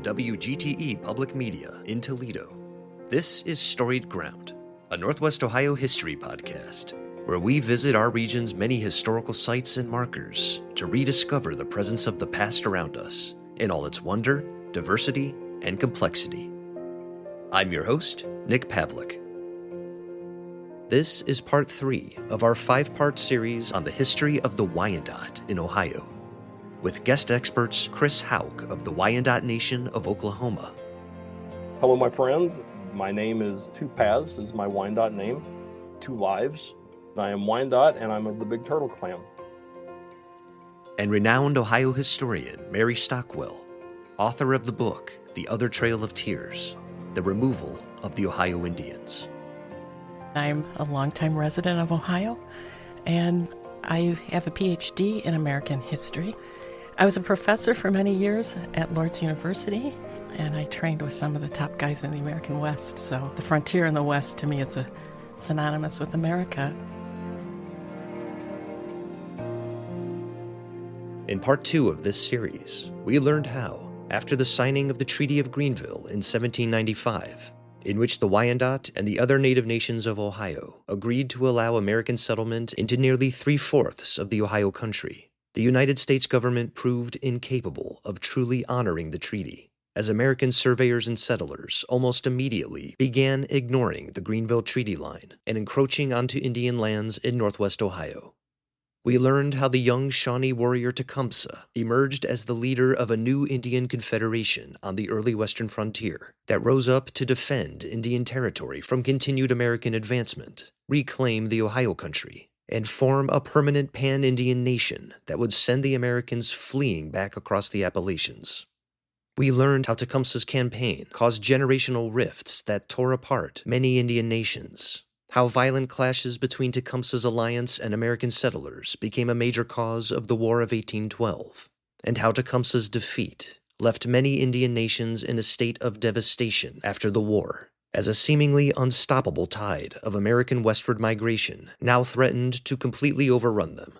from WGTE Public Media in Toledo. This is Storied Ground, a Northwest Ohio history podcast, where we visit our region's many historical sites and markers to rediscover the presence of the past around us in all its wonder, diversity, and complexity. I'm your host, Nick Pavlik. This is part 3 of our 5-part series on the history of the Wyandotte in Ohio, with guest experts Chris Hauk of the Wyandotte Nation of Oklahoma. Hello, my friends. My name is Two Paths, is my Wyandotte name. Two lives. I am Wyandotte, and I'm of the Big Turtle Clan. And renowned Ohio historian Mary Stockwell, author of the book, The Other Trail of Tears, The Removal of the Ohio Indians. I'm a longtime resident of Ohio, and I have a PhD in American history. I was a professor for many years at Lord's University, and I trained with some of the top guys in the American West. So the frontier in the West, to me, is synonymous with America. In part 2 of this series, we learned how, after the signing of the Treaty of Greenville in 1795, in which the Wyandotte and the other native nations of Ohio agreed to allow American settlement into nearly 3/4 of the Ohio country, the United States government proved incapable of truly honoring the treaty, as American surveyors and settlers almost immediately began ignoring the Greenville Treaty line and encroaching onto Indian lands in northwest Ohio. We learned how the young Shawnee warrior Tecumseh emerged as the leader of a new Indian confederation on the early western frontier that rose up to defend Indian territory from continued American advancement, reclaim the Ohio country, and form a permanent pan-Indian nation that would send the Americans fleeing back across the Appalachians. We learned how Tecumseh's campaign caused generational rifts that tore apart many Indian nations, how violent clashes between Tecumseh's alliance and American settlers became a major cause of the War of 1812, and how Tecumseh's defeat left many Indian nations in a state of devastation after the war, as a seemingly unstoppable tide of American westward migration now threatened to completely overrun them.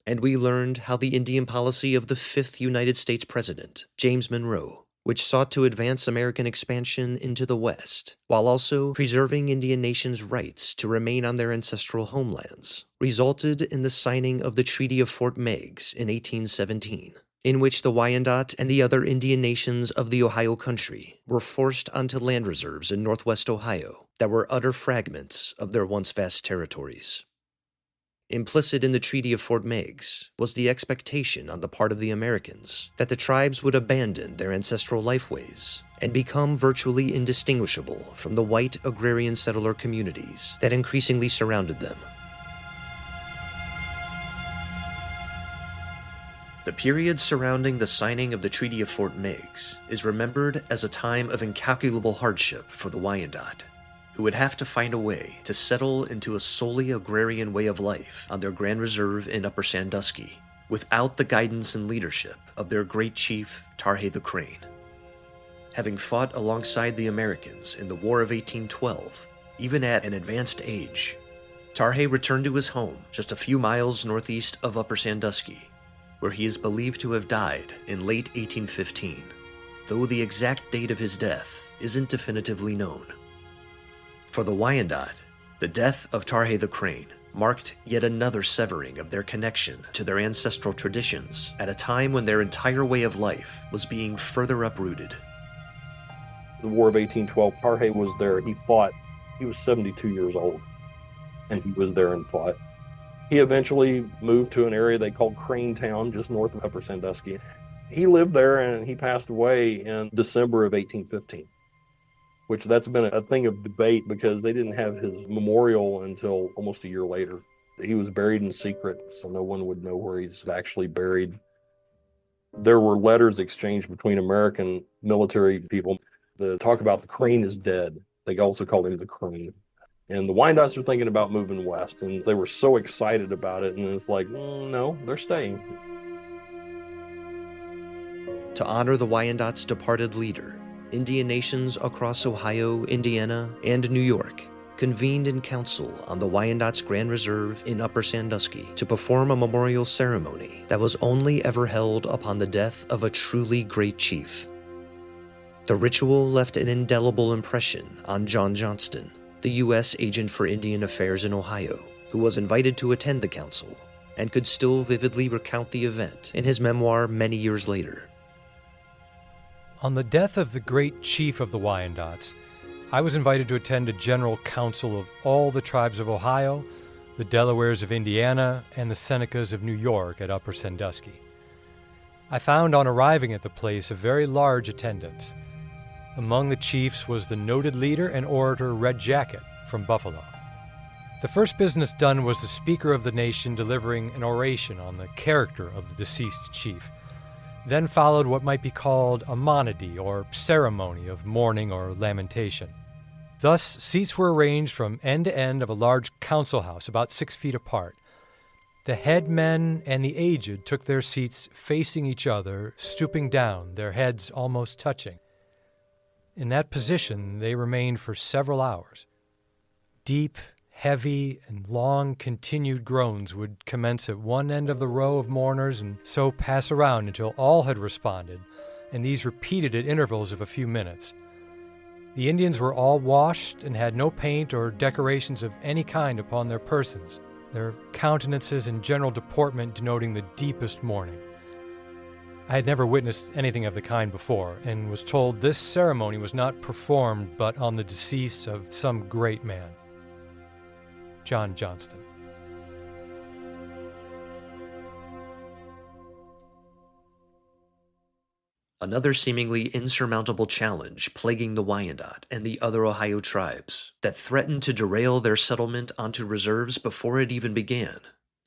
And we learned how the Indian policy of the 5th United States President, James Monroe, which sought to advance American expansion into the West, while also preserving Indian nations' rights to remain on their ancestral homelands, resulted in the signing of the Treaty of Fort Meigs in 1817, in which the Wyandotte and the other Indian nations of the Ohio country were forced onto land reserves in northwest Ohio that were utter fragments of their once vast territories. Implicit in the Treaty of Fort Meigs was the expectation on the part of the Americans that the tribes would abandon their ancestral lifeways and become virtually indistinguishable from the white agrarian settler communities that increasingly surrounded them. The period surrounding the signing of the Treaty of Fort Meigs is remembered as a time of incalculable hardship for the Wyandotte, who would have to find a way to settle into a solely agrarian way of life on their Grand Reserve in Upper Sandusky, without the guidance and leadership of their great chief, Tarhe the Crane. Having fought alongside the Americans in the War of 1812, even at an advanced age, Tarhe returned to his home just a few miles northeast of Upper Sandusky, where he is believed to have died in late 1815, though the exact date of his death isn't definitively known. For the Wyandotte, the death of Tarhe the Crane marked yet another severing of their connection to their ancestral traditions at a time when their entire way of life was being further uprooted. The War of 1812, Tarhe was there. He fought. He was 72 years old, and he was there and fought. He eventually moved to an area they called Crane Town, just north of Upper Sandusky. He lived there, and he passed away in December of 1815, which that's been a thing of debate because they didn't have his memorial until almost a year later. He was buried in secret, so no one would know where he's actually buried. There were letters exchanged between American military people. The talk about the Crane is dead. They also called him the Crane. And the Wyandottes were thinking about moving west, and they were so excited about it, and it's like, no, they're staying. To honor the Wyandotte's departed leader, Indian nations across Ohio, Indiana, and New York convened in council on the Wyandotte's Grand Reserve in Upper Sandusky to perform a memorial ceremony that was only ever held upon the death of a truly great chief. The ritual left an indelible impression on John Johnston, the U.S. agent for Indian Affairs in Ohio, who was invited to attend the council and could still vividly recount the event in his memoir many years later. On the death of the great chief of the Wyandottes, I was invited to attend a general council of all the tribes of Ohio, the Delawares of Indiana, and the Senecas of New York at Upper Sandusky. I found on arriving at the place a very large attendance. Among the chiefs was the noted leader and orator Red Jacket from Buffalo. The first business done was the Speaker of the Nation delivering an oration on the character of the deceased chief. Then followed what might be called a monody, or ceremony of mourning or lamentation. Thus, seats were arranged from end to end of a large council house about 6 feet apart. The head men and the aged took their seats facing each other, stooping down, their heads almost touching. In that position, they remained for several hours. Deep, heavy, and long continued groans would commence at one end of the row of mourners and so pass around until all had responded, and these repeated at intervals of a few minutes. The Indians were all washed and had no paint or decorations of any kind upon their persons, their countenances and general deportment denoting the deepest mourning. I had never witnessed anything of the kind before, and was told this ceremony was not performed but on the decease of some great man. John Johnston. Another seemingly insurmountable challenge plaguing the Wyandotte and the other Ohio tribes that threatened to derail their settlement onto reserves before it even began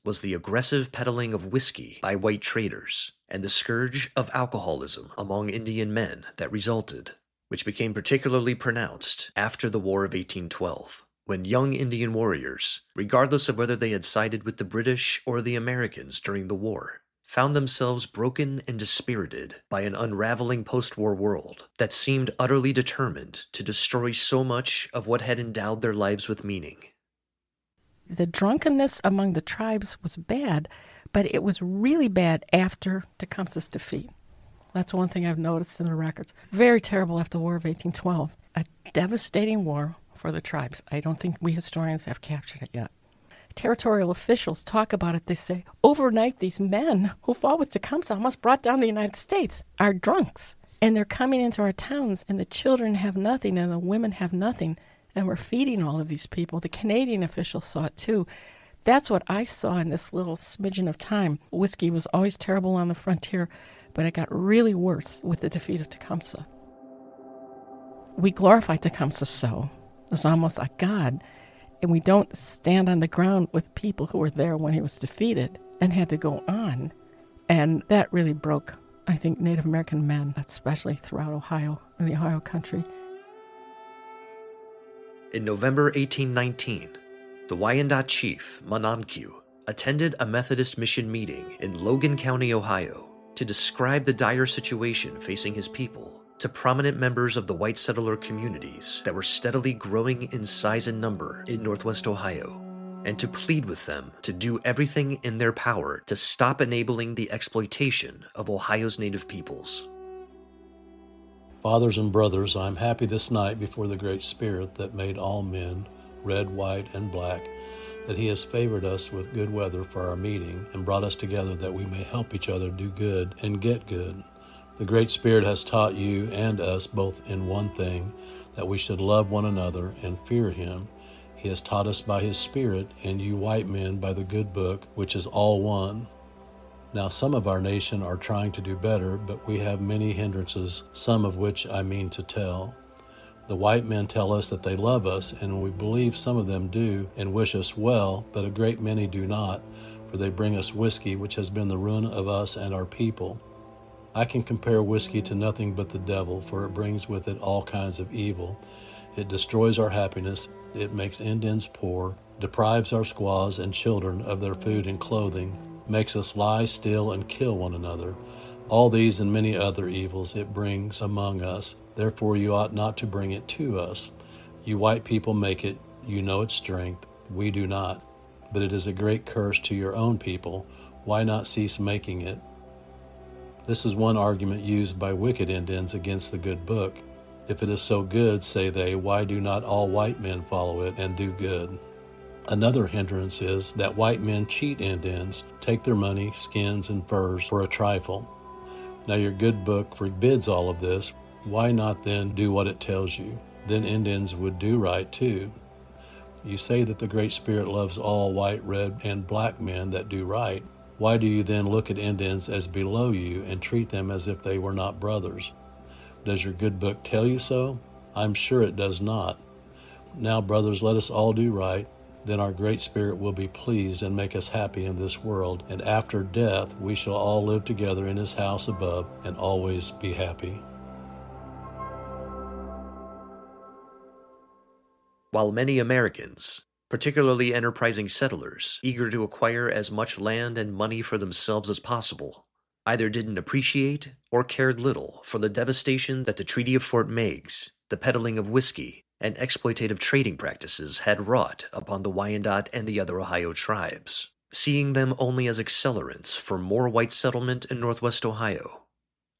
was the aggressive peddling of whiskey by white traders and the scourge of alcoholism among Indian men that resulted, which became particularly pronounced after the War of 1812. When young Indian warriors, regardless of whether they had sided with the British or the Americans during the war, found themselves broken and dispirited by an unraveling post-war world that seemed utterly determined to destroy so much of what had endowed their lives with meaning. The drunkenness among the tribes was bad, but it was really bad after Tecumseh's defeat. That's one thing I've noticed in the records. Very terrible after the War of 1812. A devastating war for the tribes. I don't think we historians have captured it yet. Territorial officials talk about it. They say, overnight, these men who fought with Tecumseh, almost brought down the United States, are drunks. And they're coming into our towns, and the children have nothing, and the women have nothing. And we're feeding all of these people. The Canadian officials saw it, too. That's what I saw in this little smidgen of time. Whiskey was always terrible on the frontier, but it got really worse with the defeat of Tecumseh. We glorify Tecumseh so. It's almost like God. And we don't stand on the ground with people who were there when he was defeated and had to go on. And that really broke, I think, Native American men, especially throughout Ohio and the Ohio country. In November 1819, the Wyandotte chief, Mononkew, attended a Methodist mission meeting in Logan County, Ohio, to describe the dire situation facing his people to prominent members of the white settler communities that were steadily growing in size and number in Northwest Ohio, and to plead with them to do everything in their power to stop enabling the exploitation of Ohio's native peoples. Fathers and brothers, I am happy this night before the Great Spirit that made all men, red, white, and black, that he has favored us with good weather for our meeting and brought us together that we may help each other do good and get good. The Great Spirit has taught you and us both in one thing, that we should love one another and fear him. He has taught us by his Spirit, and you white men by the good book, which is all one. Now some of our nation are trying to do better, but we have many hindrances, some of which I mean to tell. The white men tell us that they love us, and we believe some of them do and wish us well, but a great many do not, for they bring us whiskey, which has been the ruin of us and our people. I can compare whiskey to nothing but the devil, for it brings with it all kinds of evil. It destroys our happiness, it makes Indians poor, deprives our squaws and children of their food and clothing, makes us lie still and kill one another. All these and many other evils it brings among us. Therefore you ought not to bring it to us. You white people make it, you know its strength, we do not. But it is a great curse to your own people. Why not cease making it? This is one argument used by wicked Indians against the good book. If it is so good, say they, why do not all white men follow it and do good? Another hindrance is that white men cheat Indians, take their money, skins, and furs for a trifle. Now your good book forbids all of this. Why not then do what it tells you? Then Indians would do right too. You say that the Great Spirit loves all white, red, and black men that do right. Why do you then look at Indians as below you and treat them as if they were not brothers? Does your good book tell you so? I'm sure it does not. Now, brothers, let us all do right. Then our Great Spirit will be pleased and make us happy in this world, and after death we shall all live together in his house above and always be happy. While many Americans, particularly enterprising settlers, eager to acquire as much land and money for themselves as possible, either didn't appreciate or cared little for the devastation that the Treaty of Fort Meigs, the peddling of whiskey, and exploitative trading practices had wrought upon the Wyandotte and the other Ohio tribes, seeing them only as accelerants for more white settlement in Northwest Ohio.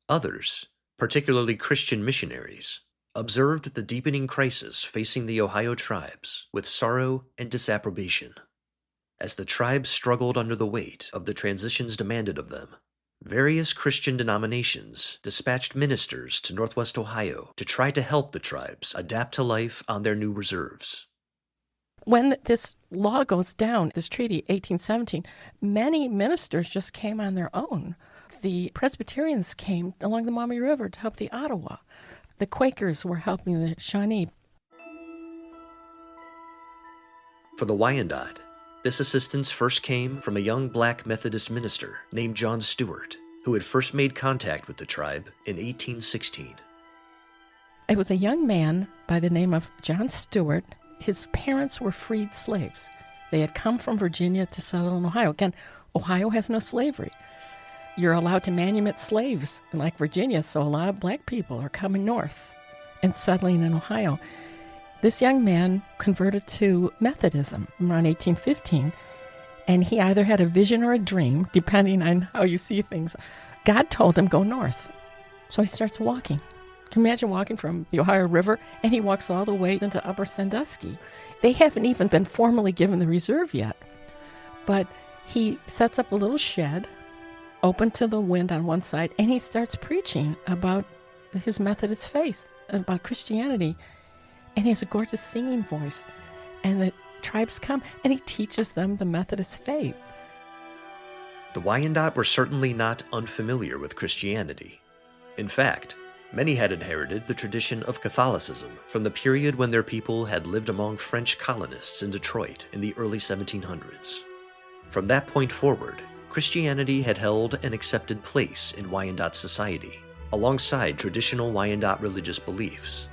Others, particularly Christian missionaries, observed the deepening crisis facing the Ohio tribes with sorrow and disapprobation. As the tribes struggled under the weight of the transitions demanded of them, various Christian denominations dispatched ministers to Northwest Ohio to try to help the tribes adapt to life on their new reserves. When this law goes down, this treaty, 1817, many ministers just came on their own. The Presbyterians came along the Maumee River to help the Ottawa. The Quakers were helping the Shawnee. For the Wyandotte, this assistance first came from a young black Methodist minister named John Stewart, who had first made contact with the tribe in 1816. It was a young man by the name of John Stewart. His parents were freed slaves. They had come from Virginia to settle in Ohio. Again, Ohio has no slavery. You're allowed to manumit slaves like Virginia, so a lot of black people are coming north and settling in Ohio. This young man converted to Methodism around 1815, and he either had a vision or a dream, depending on how you see things. God told him, go north. So he starts walking. Can you imagine walking from the Ohio River? And he walks all the way into Upper Sandusky. They haven't even been formally given the reserve yet. But he sets up a little shed, open to the wind on one side, and he starts preaching about his Methodist faith, about Christianity. And he has a gorgeous singing voice. And the tribes come, and he teaches them the Methodist faith. The Wyandotte were certainly not unfamiliar with Christianity. In fact, many had inherited the tradition of Catholicism from the period when their people had lived among French colonists in Detroit in the early 1700s. From that point forward, Christianity had held an accepted place in Wyandotte society, alongside traditional Wyandotte religious beliefs.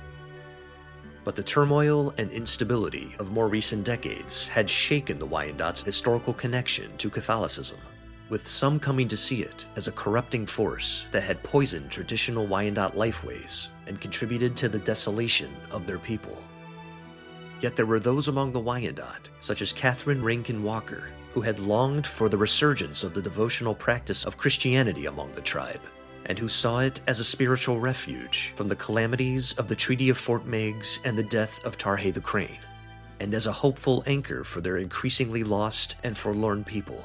But the turmoil and instability of more recent decades had shaken the Wyandotte's historical connection to Catholicism, with some coming to see it as a corrupting force that had poisoned traditional Wyandotte lifeways and contributed to the desolation of their people. Yet there were those among the Wyandotte, such as Catherine Rankin Walker, who had longed for the resurgence of the devotional practice of Christianity among the tribe, and who saw it as a spiritual refuge from the calamities of the Treaty of Fort Meigs and the death of Tarhe the Crane, and as a hopeful anchor for their increasingly lost and forlorn people.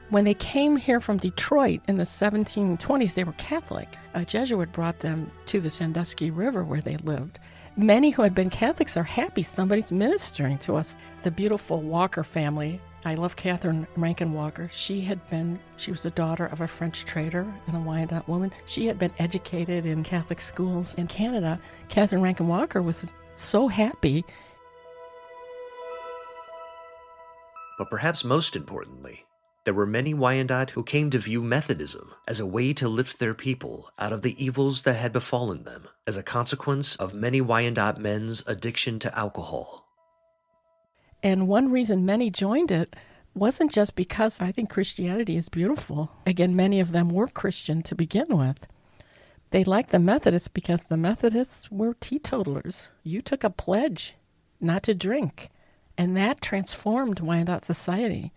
When they came here from Detroit in the 1720s, they were Catholic. A Jesuit brought them to the Sandusky River where they lived. Many who had been Catholics are happy somebody's ministering to us. The beautiful Walker family, I love Catherine Rankin Walker. She was the daughter of a French trader and a Wyandotte woman. She had been educated in Catholic schools in Canada. Catherine Rankin Walker was so happy. But perhaps most importantly, there were many Wyandotte who came to view Methodism as a way to lift their people out of the evils that had befallen them as a consequence of many Wyandotte men's addiction to alcohol. And one reason many joined it wasn't just because I think Christianity is beautiful. Again, many of them were Christian to begin with. They liked the Methodists because the Methodists were teetotalers. You took a pledge not to drink, and that transformed Wyandotte society.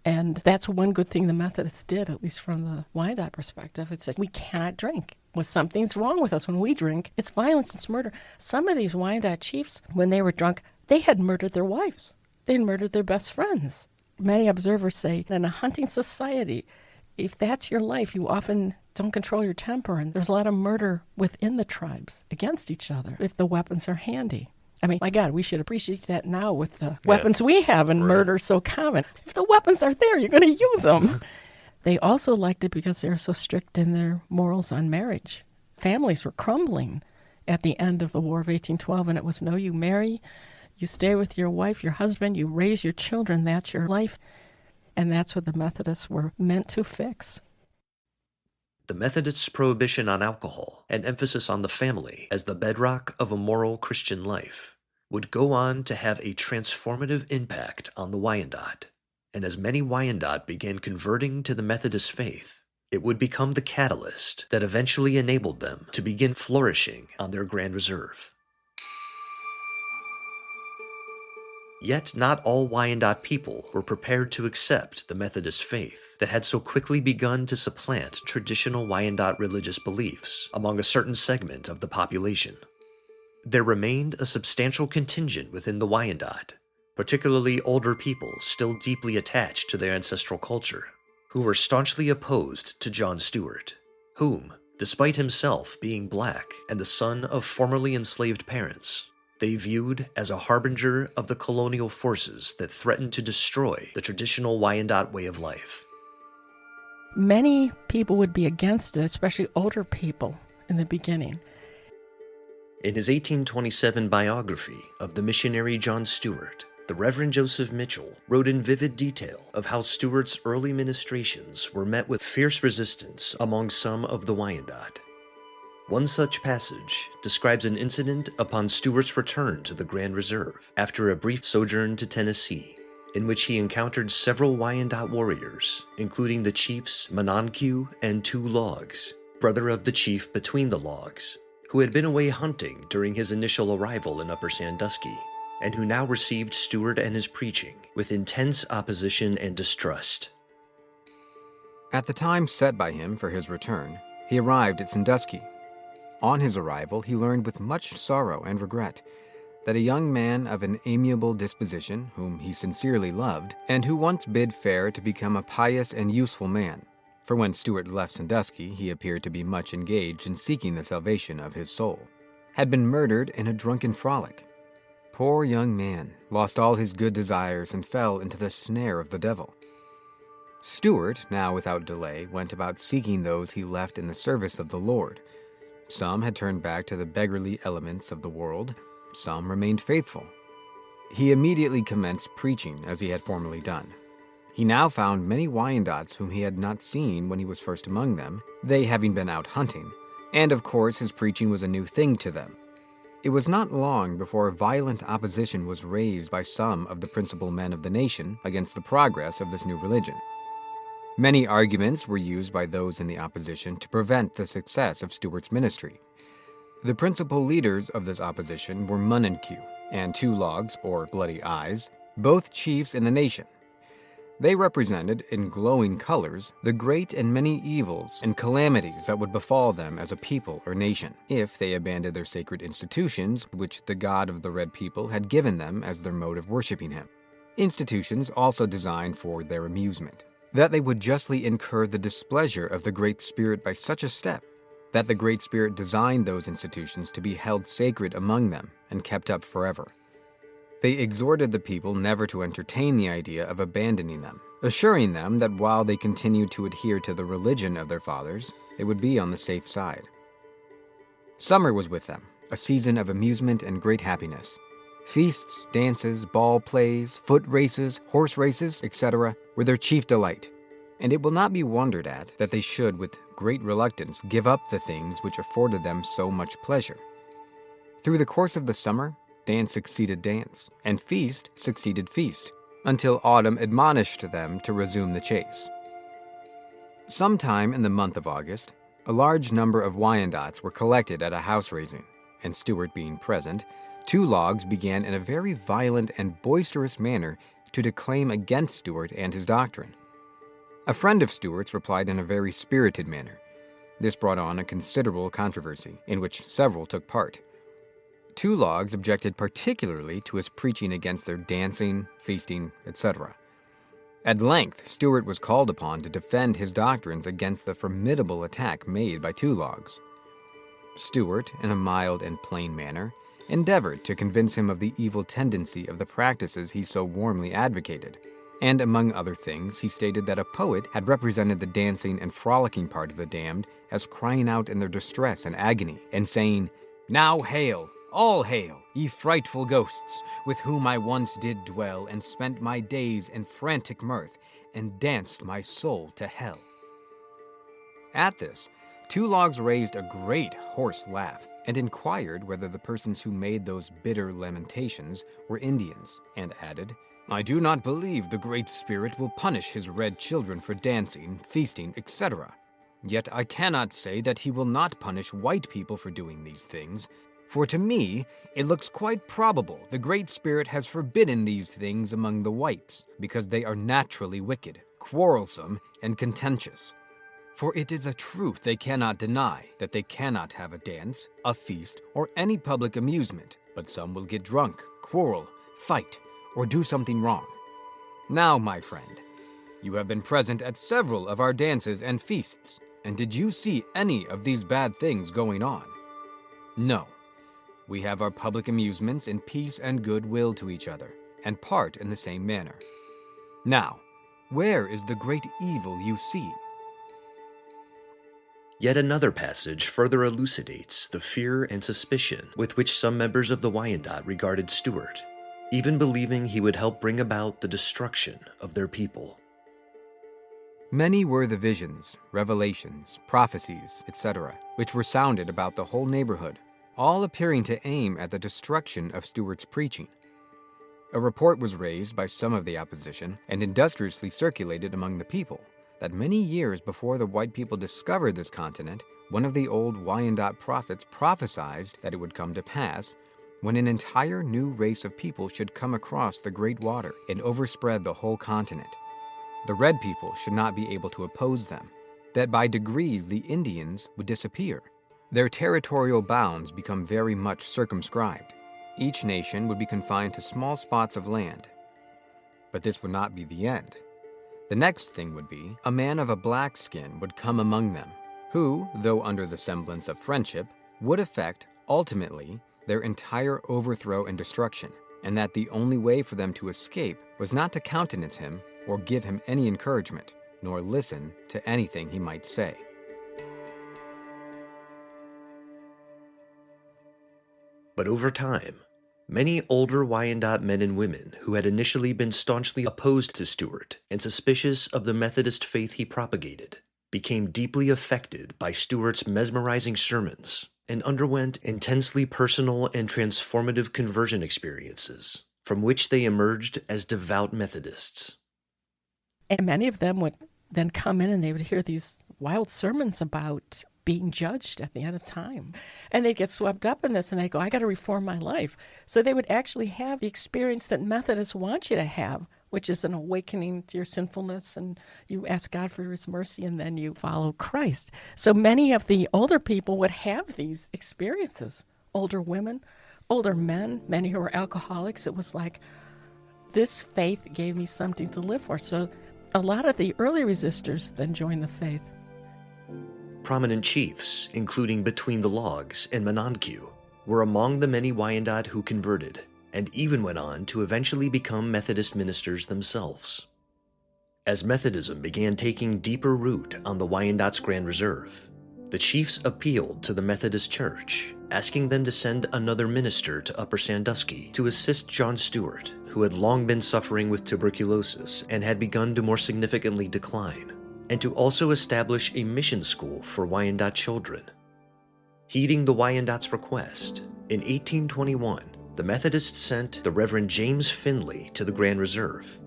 And that's one good thing the Methodists did, at least from the Wyandotte perspective. It said, we cannot drink. Well, something's wrong with us when we drink. It's violence, it's murder. Some of these Wyandotte chiefs, when they were drunk, they had murdered their wives. They had murdered their best friends. Many observers say in a hunting society, if that's your life, you often don't control your temper, and there's a lot of murder within the tribes against each other if the weapons are handy. I mean, my God, we should appreciate that now with the weapons we have and murder so common. If the weapons are there, you're going to use them. They also liked it because they were so strict in their morals on marriage. Families were crumbling at the end of the War of 1812, and it was no, you marry, you stay with your wife, your husband, you raise your children, that's your life. And that's what the Methodists were meant to fix. The Methodists' prohibition on alcohol and emphasis on the family as the bedrock of a moral Christian life would go on to have a transformative impact on the Wyandotte. And as many Wyandotte began converting to the Methodist faith, it would become the catalyst that eventually enabled them to begin flourishing on their Grand Reserve. Yet not all Wyandotte people were prepared to accept the Methodist faith that had so quickly begun to supplant traditional Wyandotte religious beliefs among a certain segment of the population. There remained a substantial contingent within the Wyandotte, particularly older people still deeply attached to their ancestral culture, who were staunchly opposed to John Stuart, whom, despite himself being black and the son of formerly enslaved parents, they viewed as a harbinger of the colonial forces that threatened to destroy the traditional Wyandotte way of life. Many people would be against it, especially older people in the beginning. In his 1827 biography of the missionary John Stuart, the Reverend Joseph Mitchell wrote in vivid detail of how Stuart's early ministrations were met with fierce resistance among some of the Wyandotte. One such passage describes an incident upon Stuart's return to the Grand Reserve after a brief sojourn to Tennessee, in which he encountered several Wyandotte warriors, including the chiefs Mononque and Two Logs, brother of the chief Between the Logs, who had been away hunting during his initial arrival in Upper Sandusky, and who now received Stuart and his preaching with intense opposition and distrust. At the time set by him for his return, he arrived at Sandusky. On his arrival, he learned with much sorrow and regret that a young man of an amiable disposition, whom he sincerely loved, and who once bid fair to become a pious and useful man, for when Stuart left Sandusky, he appeared to be much engaged in seeking the salvation of his soul, had been murdered in a drunken frolic. Poor young man lost all his good desires and fell into the snare of the devil. Stuart, now without delay, went about seeking those he left in the service of the Lord. Some had turned back to the beggarly elements of the world. Some remained faithful. He immediately commenced preaching as he had formerly done. He now found many Wyandottes whom he had not seen when he was first among them, they having been out hunting, and of course his preaching was a new thing to them. It was not long before violent opposition was raised by some of the principal men of the nation against the progress of this new religion. Many arguments were used by those in the opposition to prevent the success of Stuart's ministry. The principal leaders of this opposition were Mononque and Two Logs, or Bloody Eyes, both chiefs in the nation. They represented, in glowing colors, the great and many evils and calamities that would befall them as a people or nation if they abandoned their sacred institutions which the God of the Red People had given them as their mode of worshiping him. Institutions also designed for their amusement. That they would justly incur the displeasure of the Great Spirit by such a step, that the Great Spirit designed those institutions to be held sacred among them and kept up forever. They exhorted the people never to entertain the idea of abandoning them, assuring them that while they continued to adhere to the religion of their fathers, they would be on the safe side. Summer was with them, a season of amusement and great happiness. Feasts, dances, ball plays, foot races, horse races, etc. were their chief delight, and it will not be wondered at that they should, with great reluctance, give up the things which afforded them so much pleasure. Through the course of the summer, dance succeeded dance, and feast succeeded feast, until autumn admonished them to resume the chase. Sometime in the month of August, a large number of Wyandottes were collected at a house raising, and Stuart being present, Two Logs began in a very violent and boisterous manner to declaim against Stuart and his doctrine. A friend of Stuart's replied in a very spirited manner, This brought on a considerable controversy, in which several took part. Two logs objected particularly to his preaching against their dancing, feasting, etc. At length, Stuart was called upon to defend his doctrines against the formidable attack made by two logs. Stuart, in a mild and plain manner, endeavored to convince him of the evil tendency of the practices he so warmly advocated, and among other things, he stated that a poet had represented the dancing and frolicking part of the damned as crying out in their distress and agony, and saying, "Now hail, all hail, ye frightful ghosts, with whom I once did dwell, and spent my days in frantic mirth, and danced my soul to hell." At this, two logs raised a great hoarse laugh, and inquired whether the persons who made those bitter lamentations were Indians, and added, "I do not believe the Great Spirit will punish his red children for dancing, feasting, etc. Yet I cannot say that he will not punish white people for doing these things, for to me it looks quite probable the Great Spirit has forbidden these things among the whites, because they are naturally wicked, quarrelsome, and contentious. For it is a truth they cannot deny, that they cannot have a dance, a feast, or any public amusement, but some will get drunk, quarrel, fight, or do something wrong. Now, my friend, you have been present at several of our dances and feasts, and did you see any of these bad things going on? No. We have our public amusements in peace and goodwill to each other, and part in the same manner. Now, where is the great evil you see?" Yet another passage further elucidates the fear and suspicion with which some members of the Wyandotte regarded Stuart, even believing he would help bring about the destruction of their people. Many were the visions, revelations, prophecies, etc., which were sounded about the whole neighborhood, all appearing to aim at the destruction of Stuart's preaching. A report was raised by some of the opposition and industriously circulated among the people that many years before the white people discovered this continent, one of the old Wyandotte prophets prophesied that it would come to pass when an entire new race of people should come across the great water and overspread the whole continent. The red people should not be able to oppose them, that by degrees the Indians would disappear. Their territorial bounds become very much circumscribed. Each nation would be confined to small spots of land. But this would not be the end. The next thing would be, a man of a black skin would come among them, who, though under the semblance of friendship, would effect, ultimately, their entire overthrow and destruction, and that the only way for them to escape was not to countenance him or give him any encouragement, nor listen to anything he might say. But over time, many older Wyandotte men and women who had initially been staunchly opposed to Stuart and suspicious of the Methodist faith he propagated became deeply affected by Stuart's mesmerizing sermons and underwent intensely personal and transformative conversion experiences, from which they emerged as devout Methodists. And many of them would then come in and they would hear these wild sermons about being judged at the end of time. And they'd get swept up in this and they'd go, I got to reform my life. So they would actually have the experience that Methodists want you to have, which is an awakening to your sinfulness, and you ask God for his mercy, and then you follow Christ. So many of the older people would have these experiences. Older women, older men, many who were alcoholics. It was like, this faith gave me something to live for. So a lot of the early resistors then joined the faith. Prominent chiefs, including Between the Logs and Mononque, were among the many Wyandotte who converted, and even went on to eventually become Methodist ministers themselves. As Methodism began taking deeper root on the Wyandotte's Grand Reserve, the chiefs appealed to the Methodist Church, asking them to send another minister to Upper Sandusky to assist John Stuart, who had long been suffering with tuberculosis and had begun to more significantly decline, and to also establish a mission school for Wyandotte children. Heeding the Wyandotte's request, in 1821, the Methodists sent the Reverend James Finley to the Grand Reserve.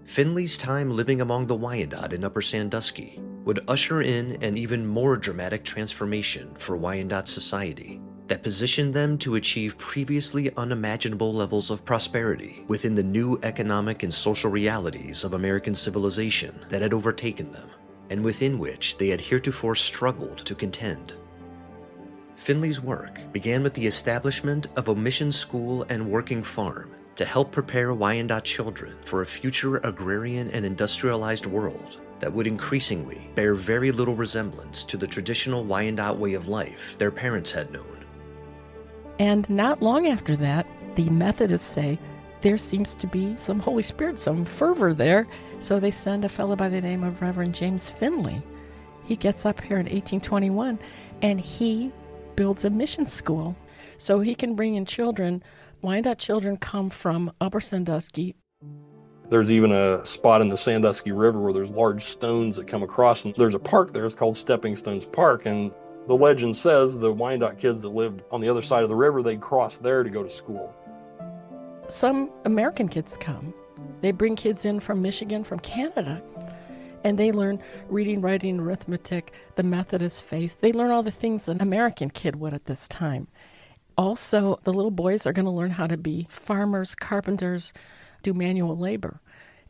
Finley's time living among the Wyandotte in Upper Sandusky would usher in an even more dramatic transformation for Wyandotte society that positioned them to achieve previously unimaginable levels of prosperity within the new economic and social realities of American civilization that had overtaken them, and within which they had heretofore struggled to contend. Finley's work began with the establishment of a mission school and working farm to help prepare Wyandotte children for a future agrarian and industrialized world that would increasingly bear very little resemblance to the traditional Wyandotte way of life their parents had known. And not long after that, the Methodists say there seems to be some Holy Spirit, some fervor there, so they send a fellow by the name of Reverend James Finley. He gets up here in 1821, and he builds a mission school so he can bring in children. Wyandotte children come from Upper Sandusky. There's even a spot in the Sandusky River where there's large stones that come across, and there's a park there. It's called Stepping Stones Park, and the legend says the Wyandotte kids that lived on the other side of the river, they'd cross there to go to school. Some American kids come. They bring kids in from Michigan, from Canada, and they learn reading, writing, arithmetic, the Methodist faith. They learn all the things an American kid would at this time. Also, the little boys are going to learn how to be farmers, carpenters, do manual labor.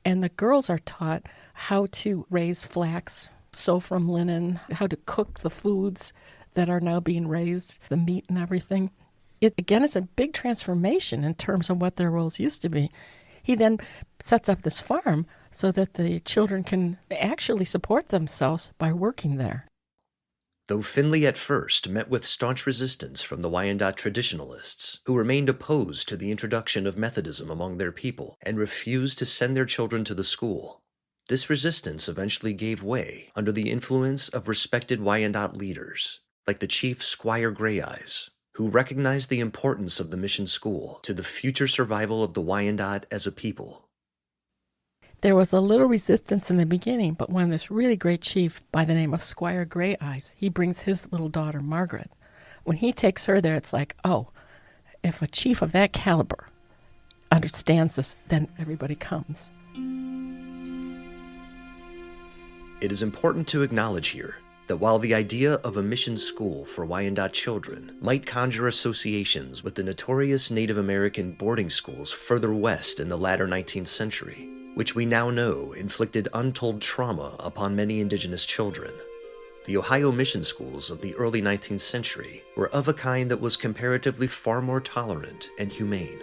And the girls are taught how to raise flax, sew from linen, how to cook the foods that are now being raised, the meat and everything. It, again, is a big transformation in terms of what their roles used to be. He then sets up this farm so that the children can actually support themselves by working there. Though Finley at first met with staunch resistance from the Wyandotte traditionalists, who remained opposed to the introduction of Methodism among their people and refused to send their children to the school, this resistance eventually gave way under the influence of respected Wyandotte leaders, like the chief Squire Greyeyes, who recognized the importance of the mission school to the future survival of the Wyandotte as a people. There was a little resistance in the beginning, but when this really great chief by the name of Squire Greyeyes, he brings his little daughter, Margaret. When he takes her there, it's like, oh, if a chief of that caliber understands this, then everybody comes. It is important to acknowledge here that while the idea of a mission school for Wyandotte children might conjure associations with the notorious Native American boarding schools further west in the latter 19th century, which we now know inflicted untold trauma upon many indigenous children, the Ohio mission schools of the early 19th century were of a kind that was comparatively far more tolerant and humane.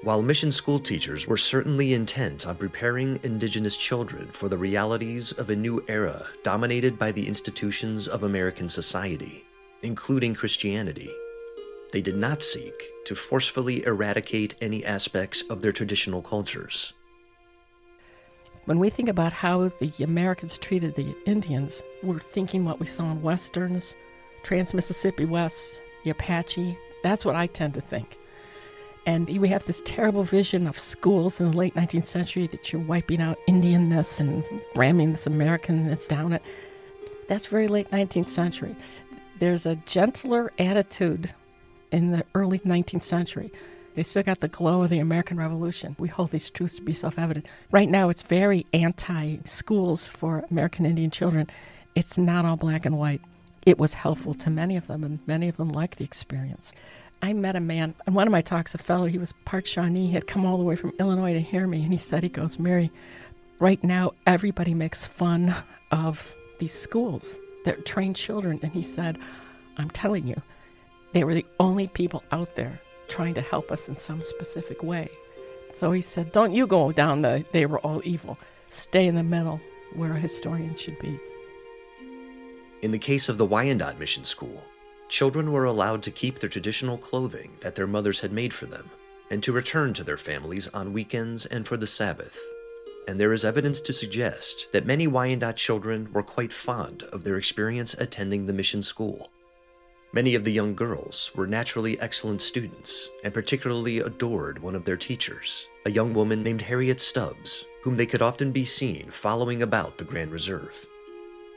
While mission school teachers were certainly intent on preparing indigenous children for the realities of a new era dominated by the institutions of American society, including Christianity, they did not seek to forcefully eradicate any aspects of their traditional cultures. When we think about how the Americans treated the Indians, we're thinking what we saw in Westerns, Trans-Mississippi West, the Apache. That's what I tend to think. And we have this terrible vision of schools in the late 19th century that you're wiping out Indianness and ramming this Americanness down it. That's very late 19th century. There's a gentler attitude in the early 19th century. They still got the glow of the American Revolution. We hold these truths to be self-evident. Right now, it's very anti-schools for American Indian children. It's not all black and white. It was helpful to many of them, and many of them liked the experience. I met a man, in one of my talks, a fellow, he was part Shawnee, he had come all the way from Illinois to hear me, and he goes, Mary, right now everybody makes fun of these schools that train children. And he said, I'm telling you, they were the only people out there trying to help us in some specific way. So he said, don't you go down they were all evil. Stay in the middle where a historian should be. In the case of the Wyandotte Mission School, children were allowed to keep their traditional clothing that their mothers had made for them, and to return to their families on weekends and for the Sabbath. And there is evidence to suggest that many Wyandotte children were quite fond of their experience attending the mission school. Many of the young girls were naturally excellent students, and particularly adored one of their teachers, a young woman named Harriet Stubbs, whom they could often be seen following about the Grand Reserve.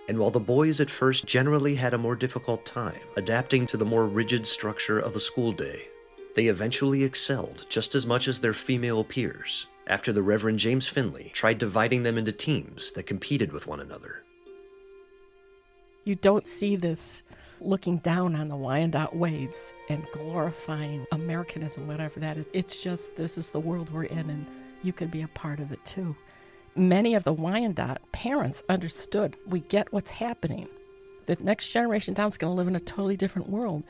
And while the boys at first generally had a more difficult time adapting to the more rigid structure of a school day, they eventually excelled just as much as their female peers after the Reverend James Finley tried dividing them into teams that competed with one another. You don't see this looking down on the Wyandotte ways and glorifying Americanism, whatever that is. It's just, this is the world we're in, and you could be a part of it too. Many of the Wyandotte parents understood, we get what's happening. The next generation down is going to live in a totally different world.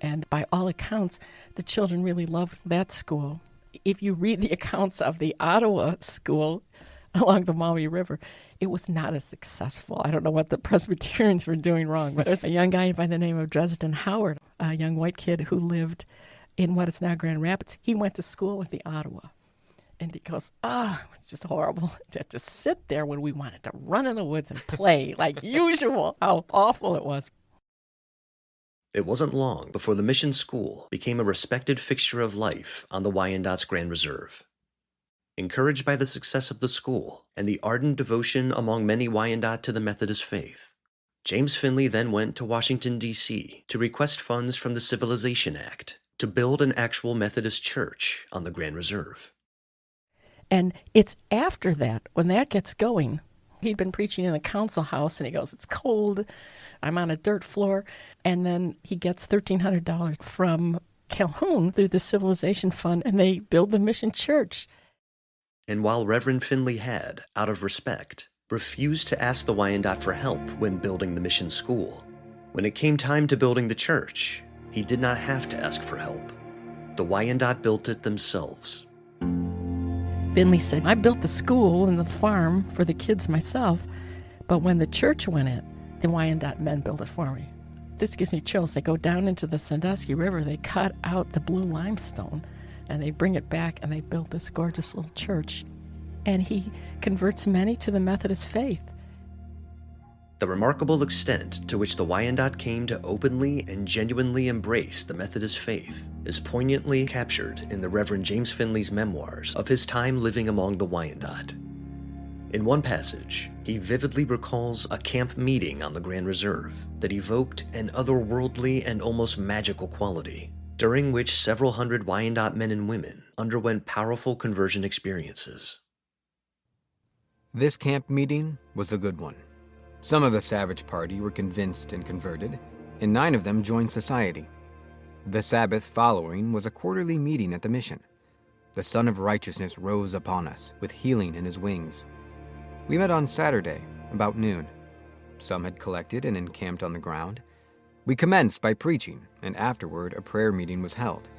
And by all accounts, the children really loved that school. If you read the accounts of the Ottawa school along the Maui River, it was not as successful. I don't know what the Presbyterians were doing wrong, but there's a young guy by the name of Dresden Howard, a young white kid who lived in what is now Grand Rapids. He went to school with the Ottawa. And he goes, it's just horrible to just sit there when we wanted to run in the woods and play like usual. How awful it was. It wasn't long before the mission school became a respected fixture of life on the Wyandotte's Grand Reserve. Encouraged by the success of the school and the ardent devotion among many Wyandotte to the Methodist faith, James Finley then went to Washington, D.C. to request funds from the Civilization Act to build an actual Methodist church on the Grand Reserve. And it's after that, when that gets going, he'd been preaching in the council house, and he goes, it's cold, I'm on a dirt floor, and then he gets $1,300 from Calhoun through the Civilization Fund, and they build the mission church. And while Reverend Finley had, out of respect, refused to ask the Wyandotte for help when building the mission school, when it came time to building the church, he did not have to ask for help. The Wyandotte built it themselves. Finley said, I built the school and the farm for the kids myself, but when the church went in, the Wyandotte men built it for me. This gives me chills. They go down into the Sandusky River, they cut out the blue limestone, and they bring it back, and they build this gorgeous little church. And he converts many to the Methodist faith. The remarkable extent to which the Wyandotte came to openly and genuinely embrace the Methodist faith is poignantly captured in the Reverend James Finley's memoirs of his time living among the Wyandotte. In one passage, he vividly recalls a camp meeting on the Grand Reserve that evoked an otherworldly and almost magical quality, during which several hundred Wyandotte men and women underwent powerful conversion experiences. This camp meeting was a good one. Some of the savage party were convinced and converted, and 9 of them joined society. The Sabbath following was a quarterly meeting at the mission. The Son of Righteousness rose upon us with healing in his wings. We met on Saturday, about noon. Some had collected and encamped on the ground. We commenced by preaching, and afterward a prayer meeting was held.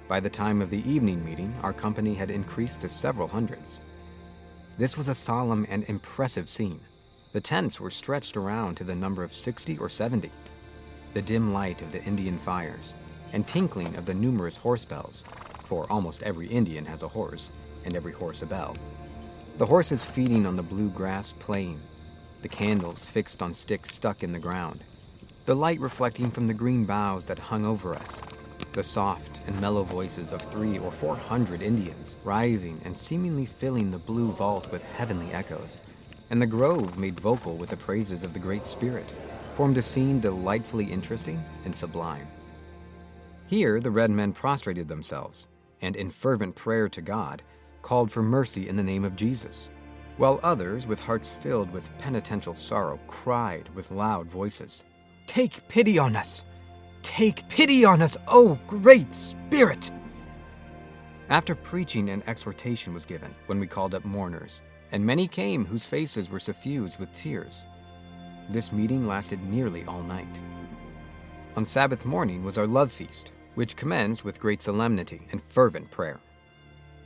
By the time of the evening meeting, our company had increased to several hundreds. This was a solemn and impressive scene. The tents were stretched around to the number of 60 or 70. The dim light of the Indian fires and tinkling of the numerous horse bells, for almost every Indian has a horse, and every horse a bell. The horses feeding on the blue grass plain, the candles fixed on sticks stuck in the ground, the light reflecting from the green boughs that hung over us, the soft and mellow voices of 300 or 400 Indians rising and seemingly filling the blue vault with heavenly echoes, and the grove made vocal with the praises of the Great Spirit, formed a scene delightfully interesting and sublime. Here the red men prostrated themselves, and in fervent prayer to God, called for mercy in the name of Jesus, while others, with hearts filled with penitential sorrow, cried with loud voices, "Take pity on us! Take pity on us, O Great Spirit!" After preaching, an exhortation was given when we called up mourners, and many came whose faces were suffused with tears. This meeting lasted nearly all night. On Sabbath morning was our love feast, which commenced with great solemnity and fervent prayer.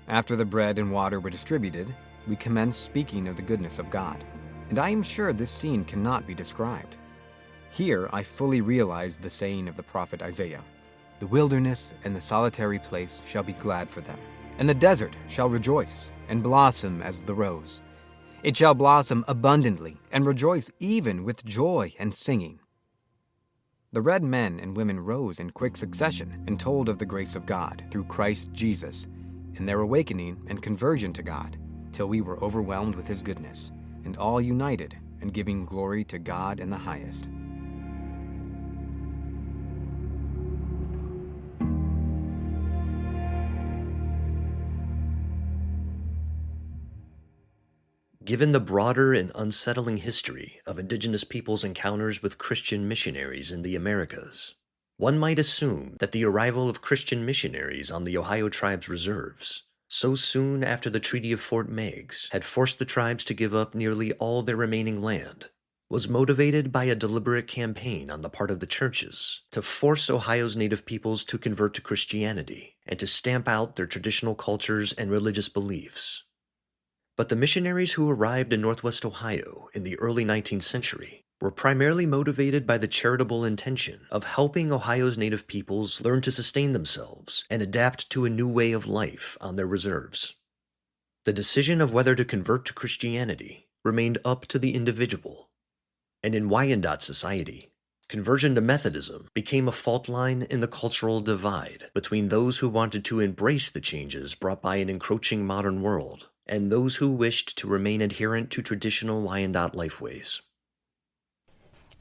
After the bread and water were distributed, we commenced speaking of the goodness of God, and I am sure this scene cannot be described. Here I fully realized the saying of the prophet Isaiah, "The wilderness and the solitary place shall be glad for them, and the desert shall rejoice and blossom as the rose. It shall blossom abundantly and rejoice even with joy and singing." The red men and women rose in quick succession and told of the grace of God through Christ Jesus, and their awakening and conversion to God, till we were overwhelmed with his goodness, and all united and giving glory to God in the highest. Given the broader and unsettling history of indigenous peoples' encounters with Christian missionaries in the Americas, one might assume that the arrival of Christian missionaries on the Ohio tribe's reserves so soon after the Treaty of Fort Meigs had forced the tribes to give up nearly all their remaining land, was motivated by a deliberate campaign on the part of the churches to force Ohio's native peoples to convert to Christianity and to stamp out their traditional cultures and religious beliefs. But the missionaries who arrived in Northwest Ohio in the early 19th century were primarily motivated by the charitable intention of helping Ohio's native peoples learn to sustain themselves and adapt to a new way of life on their reserves. The decision of whether to convert to Christianity remained up to the individual, and in Wyandotte society, conversion to Methodism became a fault line in the cultural divide between those who wanted to embrace the changes brought by an encroaching modern world and those who wished to remain adherent to traditional Wyandotte lifeways.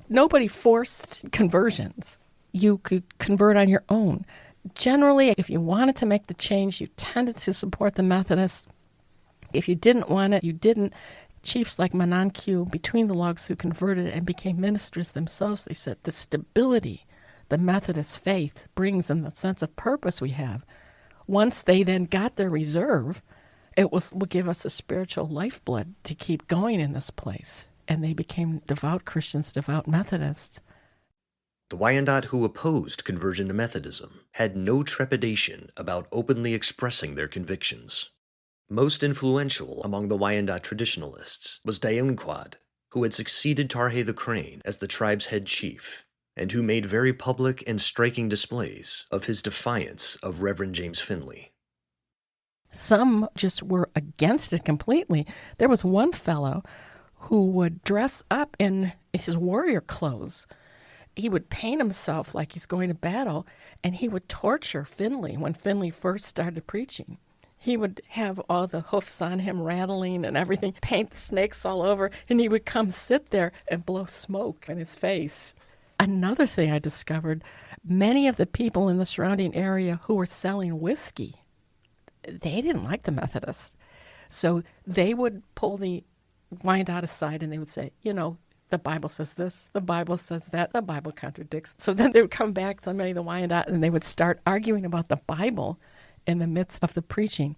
Nobody forced conversions. You could convert on your own. Generally, if you wanted to make the change, you tended to support the Methodists. If you didn't want it, you didn't. Chiefs like Manonque between the logs who converted and became ministers themselves, they said the stability the Methodist faith brings and the sense of purpose we have, once they then got their reserve, it would give us a spiritual lifeblood to keep going in this place. And they became devout Christians, devout Methodists. The Wyandotte who opposed conversion to Methodism had no trepidation about openly expressing their convictions. Most influential among the Wyandotte traditionalists was Dionquad, who had succeeded Tarhe the Crane as the tribe's head chief, and who made very public and striking displays of his defiance of Reverend James Finley. Some just were against it completely. There was one fellow who would dress up in his warrior clothes. He would paint himself like he's going to battle, and he would torture Finley when Finley first started preaching. He would have all the hoofs on him rattling and everything, paint snakes all over, and he would come sit there and blow smoke in his face. Another thing I discovered, many of the people in the surrounding area who were selling whiskey, they didn't like the Methodists. So they would pull the Wyandotte aside and they would say, you know, the Bible says this, the Bible says that, the Bible contradicts. So then they would come back to many of the Wyandotte and they would start arguing about the Bible in the midst of the preaching.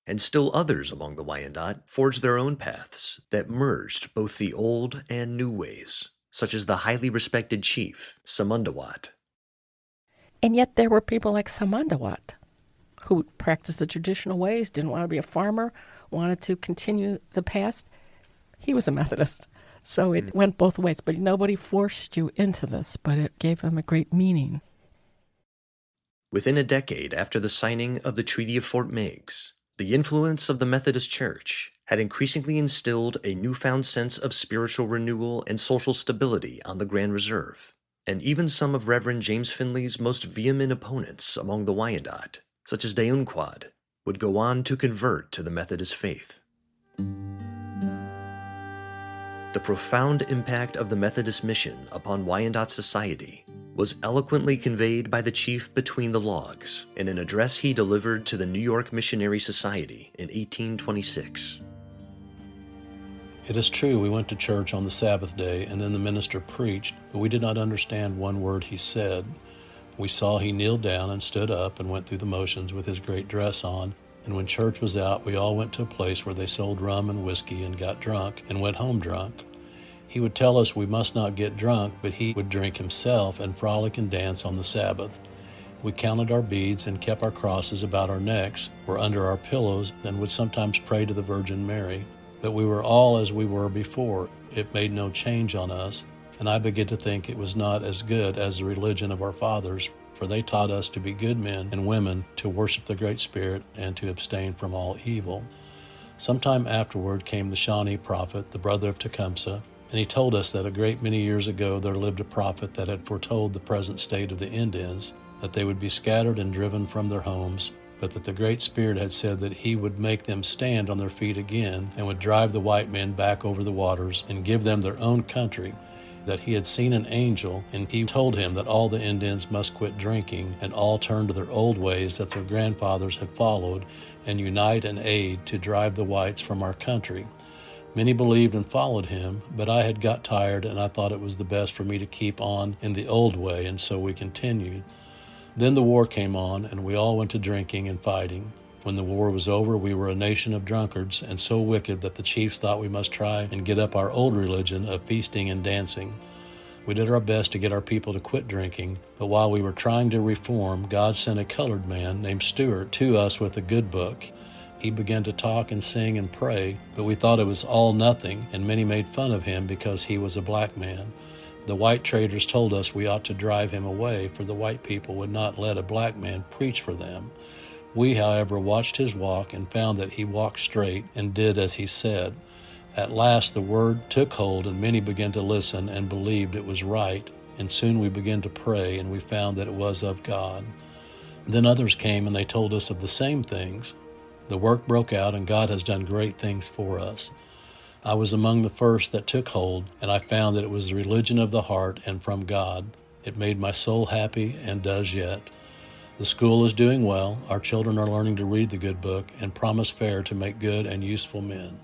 And still others among the Wyandotte forged their own paths that merged both the old and new ways, such as the highly respected chief, Samundawat. And yet there were people like Samundawat who practiced the traditional ways, didn't want to be a farmer, wanted to continue the past. He was a Methodist, so it went both ways. But nobody forced you into this, but it gave them a great meaning. Within a decade after the signing of the Treaty of Fort Meigs, the influence of the Methodist Church had increasingly instilled a newfound sense of spiritual renewal and social stability on the Grand Reserve, and even some of Reverend James Finley's most vehement opponents among the Wyandotte, such as Dionquad, would go on to convert to the Methodist faith. The profound impact of the Methodist mission upon Wyandotte society was eloquently conveyed by the chief between the logs in an address he delivered to the New York Missionary Society in 1826. It is true we went to church on the Sabbath day, and then the minister preached, but we did not understand one word he said. We saw he kneeled down and stood up and went through the motions with his great dress on, and when church was out, we all went to a place where they sold rum and whiskey and got drunk and went home drunk. He would tell us we must not get drunk, but he would drink himself and frolic and dance on the Sabbath. We counted our beads and kept our crosses about our necks or under our pillows and would sometimes pray to the Virgin Mary. But we were all as we were before. It made no change on us, and I began to think it was not as good as the religion of our fathers, for they taught us to be good men and women, to worship the Great Spirit, and to abstain from all evil. Sometime afterward came the Shawnee prophet, the brother of Tecumseh, and he told us that a great many years ago there lived a prophet that had foretold the present state of the Indians, that they would be scattered and driven from their homes, but that the Great Spirit had said that he would make them stand on their feet again and would drive the white men back over the waters and give them their own country, that he had seen an angel, and he told him that all the Indians must quit drinking and all turn to their old ways that their grandfathers had followed and unite and aid to drive the whites from our country. Many believed and followed him, but I had got tired and I thought it was the best for me to keep on in the old way, and so we continued. Then the war came on, and we all went to drinking and fighting. When the war was over, we were a nation of drunkards and so wicked that the chiefs thought we must try and get up our old religion of feasting and dancing. We did our best to get our people to quit drinking, but while we were trying to reform, God sent a colored man named Stuart to us with a good book. He began to talk and sing and pray, but we thought it was all nothing, and many made fun of him because he was a black man. The white traders told us we ought to drive him away, for the white people would not let a black man preach for them. We, however, watched his walk and found that he walked straight and did as he said. At last the word took hold, and many began to listen and believed it was right, and soon we began to pray, and we found that it was of God. Then others came, and they told us of the same things. The work broke out, and God has done great things for us. I was among the first that took hold, and I found that it was the religion of the heart and from God. It made my soul happy and does yet. The school is doing well. Our children are learning to read the good book and promise fair to make good and useful men.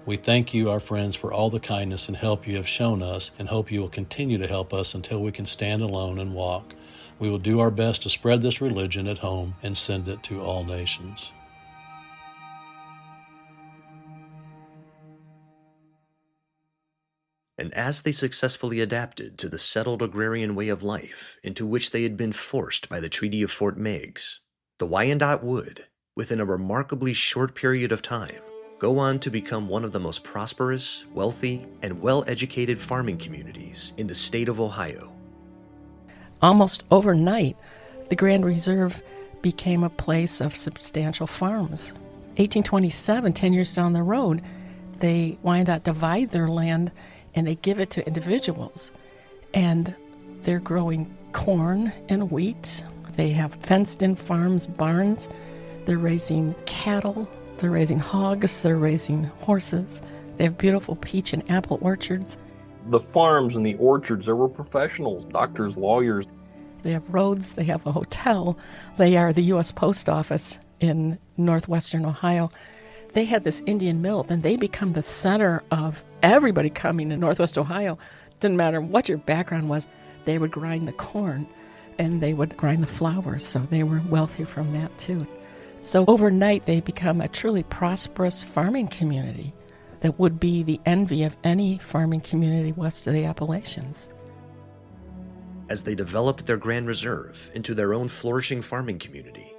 We thank you, our friends, for all the kindness and help you have shown us, and hope you will continue to help us until we can stand alone and walk. We will do our best to spread this religion at home and send it to all nations. And as they successfully adapted to the settled agrarian way of life into which they had been forced by the Treaty of Fort Meigs, the Wyandotte would, within a remarkably short period of time, go on to become one of the most prosperous, wealthy, and well-educated farming communities in the state of Ohio. Almost overnight, the Grand Reserve became a place of substantial farms. 1827, 10 years down the road, Wyandotte divide their land and they give it to individuals. And they're growing corn and wheat. They have fenced-in farms, barns. They're raising cattle. They're raising hogs. They're raising horses. They have beautiful peach and apple orchards. The farms and the orchards, there were professionals, doctors, lawyers. They have roads. They have a hotel. They are the U.S. Post Office in northwestern Ohio. They had this Indian mill, then they become the center of everybody coming to Northwest Ohio. Didn't matter what your background was, they would grind the corn and they would grind the flour, so they were wealthy from that too. So overnight, they become a truly prosperous farming community that would be the envy of any farming community west of the Appalachians. As they developed their Grand Reserve into their own flourishing farming community,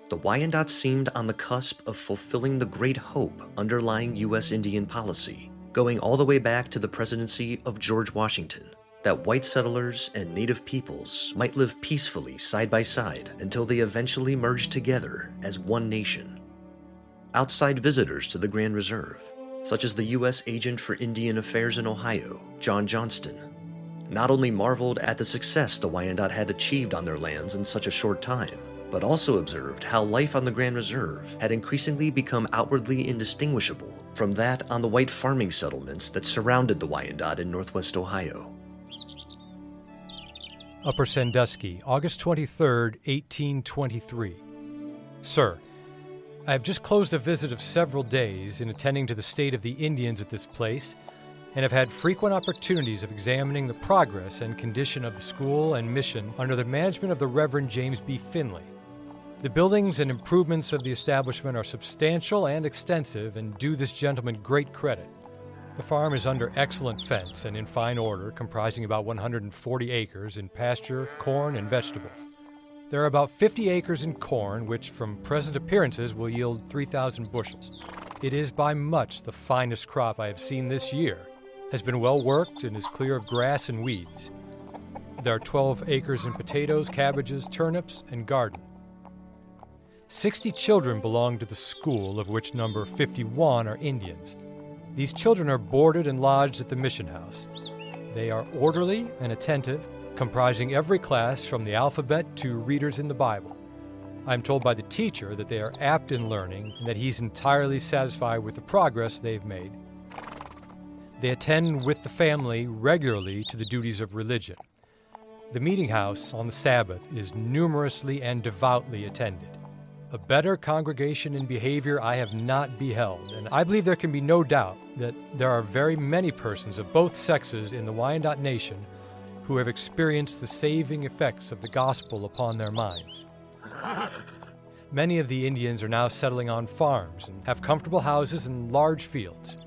the Wyandotte seemed on the cusp of fulfilling the great hope underlying U.S. Indian policy, going all the way back to the presidency of George Washington, that white settlers and native peoples might live peacefully side by side until they eventually merged together as one nation. Outside visitors to the Grand Reserve, such as the U.S. Agent for Indian Affairs in Ohio, John Johnston, not only marveled at the success the Wyandotte had achieved on their lands in such a short time, but also observed how life on the Grand Reserve had increasingly become outwardly indistinguishable from that on the white farming settlements that surrounded the Wyandotte in northwest Ohio. Upper Sandusky, August 23, 1823. Sir, I have just closed a visit of several days in attending to the state of the Indians at this place, and have had frequent opportunities of examining the progress and condition of the school and mission under the management of the Reverend James B. Finley. The buildings and improvements of the establishment are substantial and extensive and do this gentleman great credit. The farm is under excellent fence and in fine order, comprising about 140 acres in pasture, corn, and vegetables. There are about 50 acres in corn, which from present appearances will yield 3,000 bushels. It is by much the finest crop I have seen this year, has been well worked, and is clear of grass and weeds. There are 12 acres in potatoes, cabbages, turnips, and garden. 60 children belong to the school, of which number 51 are Indians. These children are boarded and lodged at the mission house. They are orderly and attentive, comprising every class from the alphabet to readers in the Bible. I am told by the teacher that they are apt in learning and that he's entirely satisfied with the progress they've made. They attend with the family regularly to the duties of religion. The meeting house on the Sabbath is numerously and devoutly attended. A better congregation in behavior I have not beheld, and I believe there can be no doubt that there are very many persons of both sexes in the Wyandotte Nation who have experienced the saving effects of the gospel upon their minds. Many of the Indians are now settling on farms and have comfortable houses and large fields.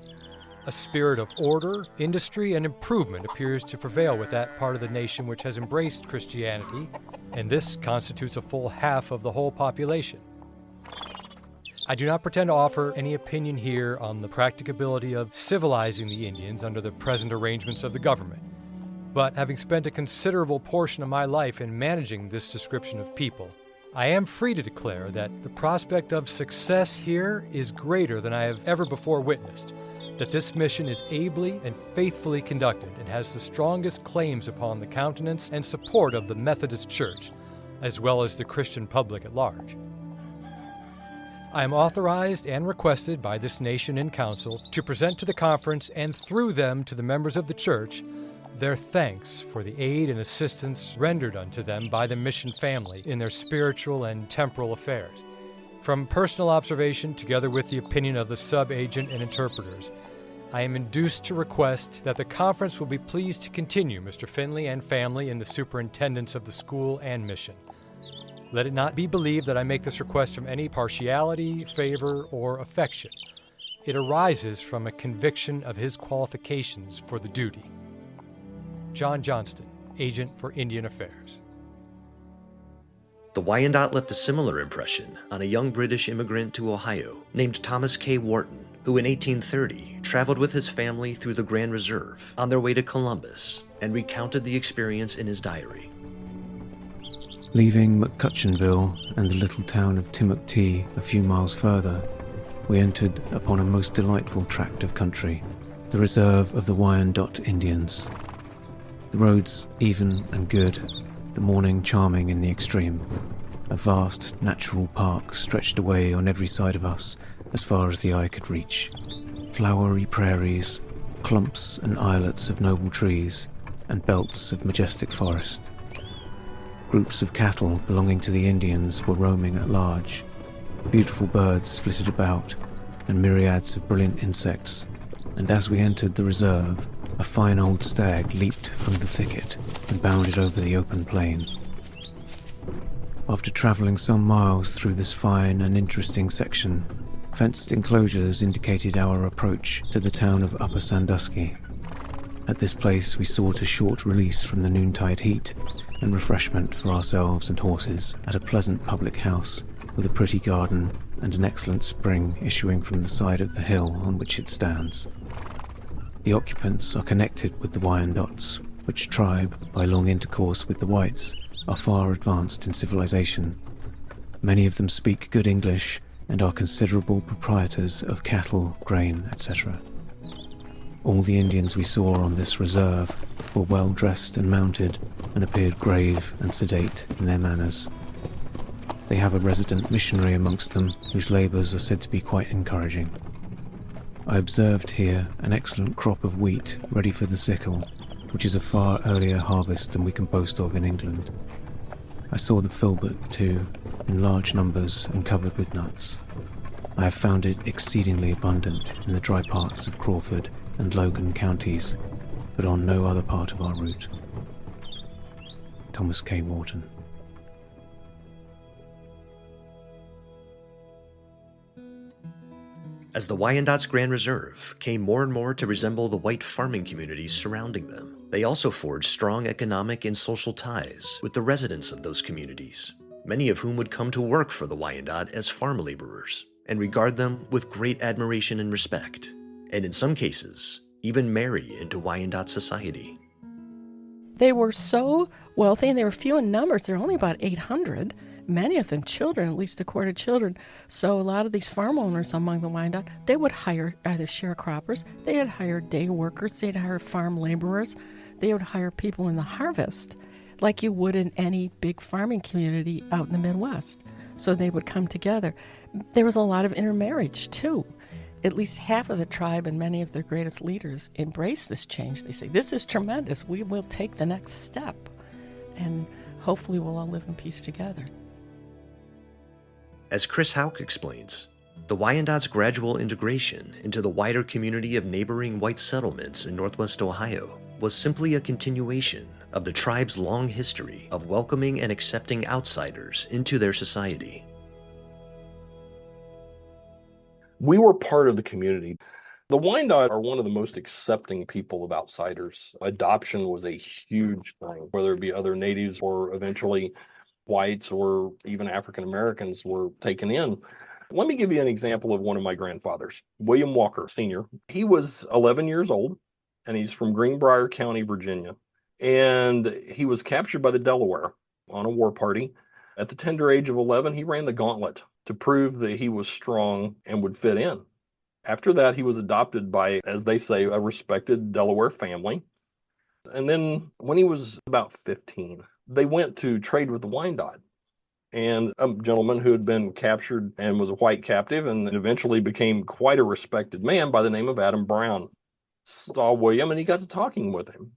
A spirit of order, industry, and improvement appears to prevail with that part of the nation which has embraced Christianity, and this constitutes a full half of the whole population. I do not pretend to offer any opinion here on the practicability of civilizing the Indians under the present arrangements of the government. But having spent a considerable portion of my life in managing this description of people, I am free to declare that the prospect of success here is greater than I have ever before witnessed, that this mission is ably and faithfully conducted and has the strongest claims upon the countenance and support of the Methodist Church, as well as the Christian public at large. I am authorized and requested by this nation in council to present to the conference and through them to the members of the church their thanks for the aid and assistance rendered unto them by the mission family in their spiritual and temporal affairs. From personal observation, together with the opinion of the sub-agent and interpreters, I am induced to request that the conference will be pleased to continue Mr. Finley and family in the superintendence of the school and mission. Let it not be believed that I make this request from any partiality, favor, or affection. It arises from a conviction of his qualifications for the duty. John Johnston, Agent for Indian Affairs. The Wyandotte left a similar impression on a young British immigrant to Ohio named Thomas K. Wharton, who in 1830 traveled with his family through the Grand Reserve on their way to Columbus and recounted the experience in his diary. Leaving McCutcheonville and the little town of Timothy a few miles further, we entered upon a most delightful tract of country, the reserve of the Wyandotte Indians. The roads even and good, the morning charming in the extreme. A vast natural park stretched away on every side of us as far as the eye could reach. Flowery prairies, clumps and islets of noble trees, and belts of majestic forest. Groups of cattle belonging to the Indians were roaming at large. Beautiful birds flitted about, and myriads of brilliant insects, and as we entered the reserve, a fine old stag leaped from the thicket and bounded over the open plain. After travelling some miles through this fine and interesting section, fenced enclosures indicated our approach to the town of Upper Sandusky. At this place we sought a short release from the noontide heat and refreshment for ourselves and horses at a pleasant public house with a pretty garden and an excellent spring issuing from the side of the hill on which it stands. The occupants are connected with the Wyandottes, which tribe, by long intercourse with the whites, are far advanced in civilization. Many of them speak good English and are considerable proprietors of cattle, grain, etc. All the Indians we saw on this reserve were well dressed and mounted, and appeared grave and sedate in their manners. They have a resident missionary amongst them, whose labours are said to be quite encouraging. I observed here an excellent crop of wheat ready for the sickle, which is a far earlier harvest than we can boast of in England. I saw the filbert, too, in large numbers and covered with nuts. I have found it exceedingly abundant in the dry parts of Crawford and Logan counties, but on no other part of our route. Thomas K. Wharton. As the Wyandotte's Grand Reserve came more and more to resemble the white farming communities surrounding them, they also forged strong economic and social ties with the residents of those communities, many of whom would come to work for the Wyandotte as farm laborers and regard them with great admiration and respect, and in some cases, even marry into Wyandotte society. They were so wealthy, and they were few in numbers. There were only about 800, many of them children, at least a quarter children. So a lot of these farm owners among the Wyandotte, they would hire either sharecroppers, they had hired day workers, they'd hire farm laborers, they would hire people in the harvest, like you would in any big farming community out in the Midwest. So they would come together. There was a lot of intermarriage, too. At least half of the tribe and many of their greatest leaders embrace this change. They say, this is tremendous. We will take the next step. And hopefully we'll all live in peace together. As Chris Houck explains, the Wyandotte's gradual integration into the wider community of neighboring white settlements in northwest Ohio was simply a continuation of the tribe's long history of welcoming and accepting outsiders into their society. We were part of the community. The Wyandotte are one of the most accepting people of outsiders. Adoption was a huge thing, whether it be other natives or eventually whites or even African Americans were taken in. Let me give you an example of one of my grandfathers, William Walker Sr. He was 11 years old, and he's from Greenbrier County, Virginia. And he was captured by the Delaware on a war party. At the tender age of 11, he ran the gauntlet to prove that he was strong and would fit in. After that, he was adopted by, as they say, a respected Delaware family. And then when he was about 15, they went to trade with the Wyandotte. And a gentleman who had been captured and was a white captive and eventually became quite a respected man by the name of Adam Brown saw William, and he got to talking with him.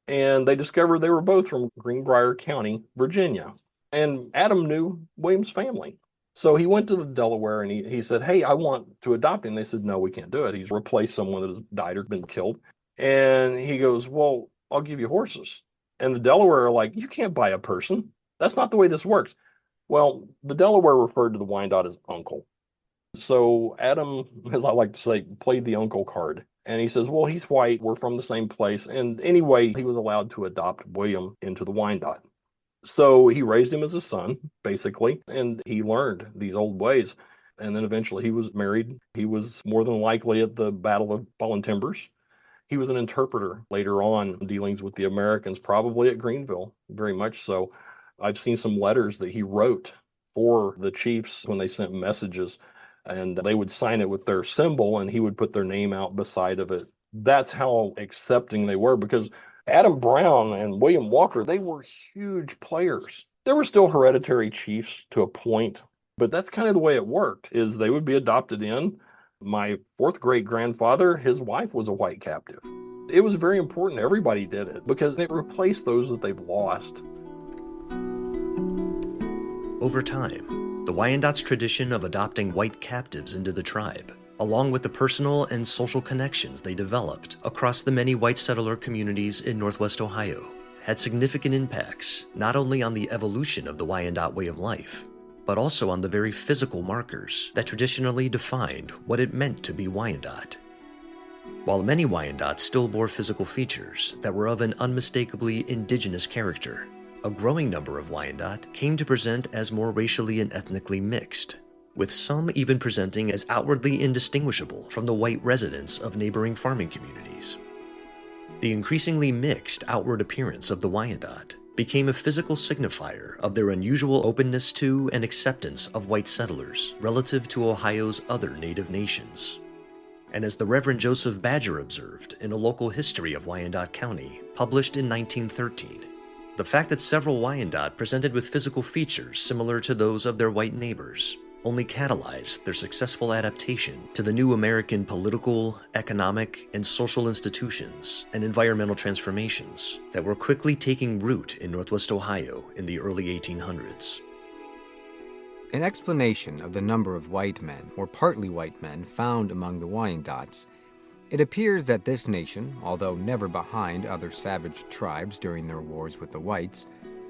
And they discovered they were both from Greenbrier County, Virginia. And Adam knew William's family. So he went to the Delaware and he said, "Hey, I want to adopt him." They said, "No, we can't do it. He's replaced someone that has died or been killed." And he goes, "Well, I'll give you horses." And the Delaware are like, "You can't buy a person. That's not the way this works." Well, the Delaware referred to the Wyandotte as uncle. So Adam, as I like to say, played the uncle card. And he says, "Well, he's white. We're from the same place." And anyway, he was allowed to adopt William into the Wyandotte. So he raised him as a son, basically, and he learned these old ways. And then eventually he was married. He was more than likely at the Battle of Fallen Timbers. He was an interpreter later on, dealings with the Americans, probably at Greenville, very much so. I've seen some letters that he wrote for the chiefs when they sent messages, and they would sign it with their symbol, and he would put their name out beside of it. That's how accepting they were, because Adam Brown and William Walker, they were huge players. There were still hereditary chiefs to a point, but that's kind of the way it worked, is they would be adopted in. My fourth great grandfather, his wife was a white captive. It was very important. Everybody did it because it replaced those that they've lost. Over time, the Wyandotte's tradition of adopting white captives into the tribe, along with the personal and social connections they developed across the many white settler communities in Northwest Ohio, had significant impacts not only on the evolution of the Wyandotte way of life, but also on the very physical markers that traditionally defined what it meant to be Wyandotte. While many Wyandottes still bore physical features that were of an unmistakably indigenous character, a growing number of Wyandotte came to present as more racially and ethnically mixed, with some even presenting as outwardly indistinguishable from the white residents of neighboring farming communities. The increasingly mixed outward appearance of the Wyandotte became a physical signifier of their unusual openness to and acceptance of white settlers relative to Ohio's other native nations. And as the Reverend Joseph Badger observed in a local history of Wyandotte County, published in 1913, the fact that several Wyandotte presented with physical features similar to those of their white neighbors only catalyzed their successful adaptation to the new American political, economic, and social institutions and environmental transformations that were quickly taking root in Northwest Ohio in the early 1800s. An explanation of the number of white men, or partly white men, found among the Wyandottes. It appears that this nation, although never behind other savage tribes during their wars with the whites,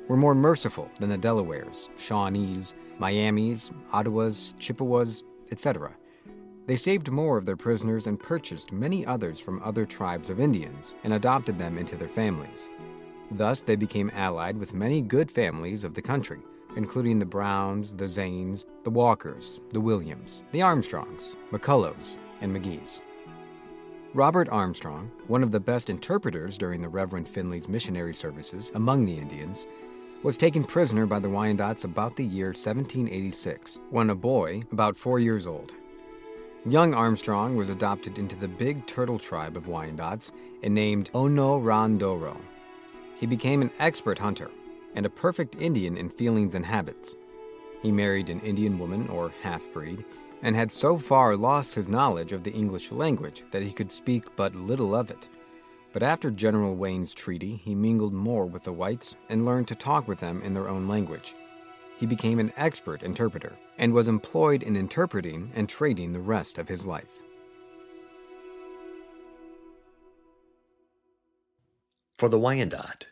were more merciful than the Delawares, Shawnees, Miamis, Ottawas, Chippewas, etc. They saved more of their prisoners and purchased many others from other tribes of Indians and adopted them into their families. Thus, they became allied with many good families of the country, including the Browns, the Zanes, the Walkers, the Williams, the Armstrongs, McCullochs, and McGees. Robert Armstrong, one of the best interpreters during the Reverend Finley's missionary services among the Indians, was taken prisoner by the Wyandottes about the year 1786, when a boy about 4 years old. Young Armstrong was adopted into the Big Turtle tribe of Wyandottes and named Onorandoro. He became an expert hunter and a perfect Indian in feelings and habits. He married an Indian woman, or half-breed, and had so far lost his knowledge of the English language that he could speak but little of it. But after General Wayne's treaty, he mingled more with the whites and learned to talk with them in their own language. He became an expert interpreter and was employed in interpreting and trading the rest of his life. For the Wyandotte,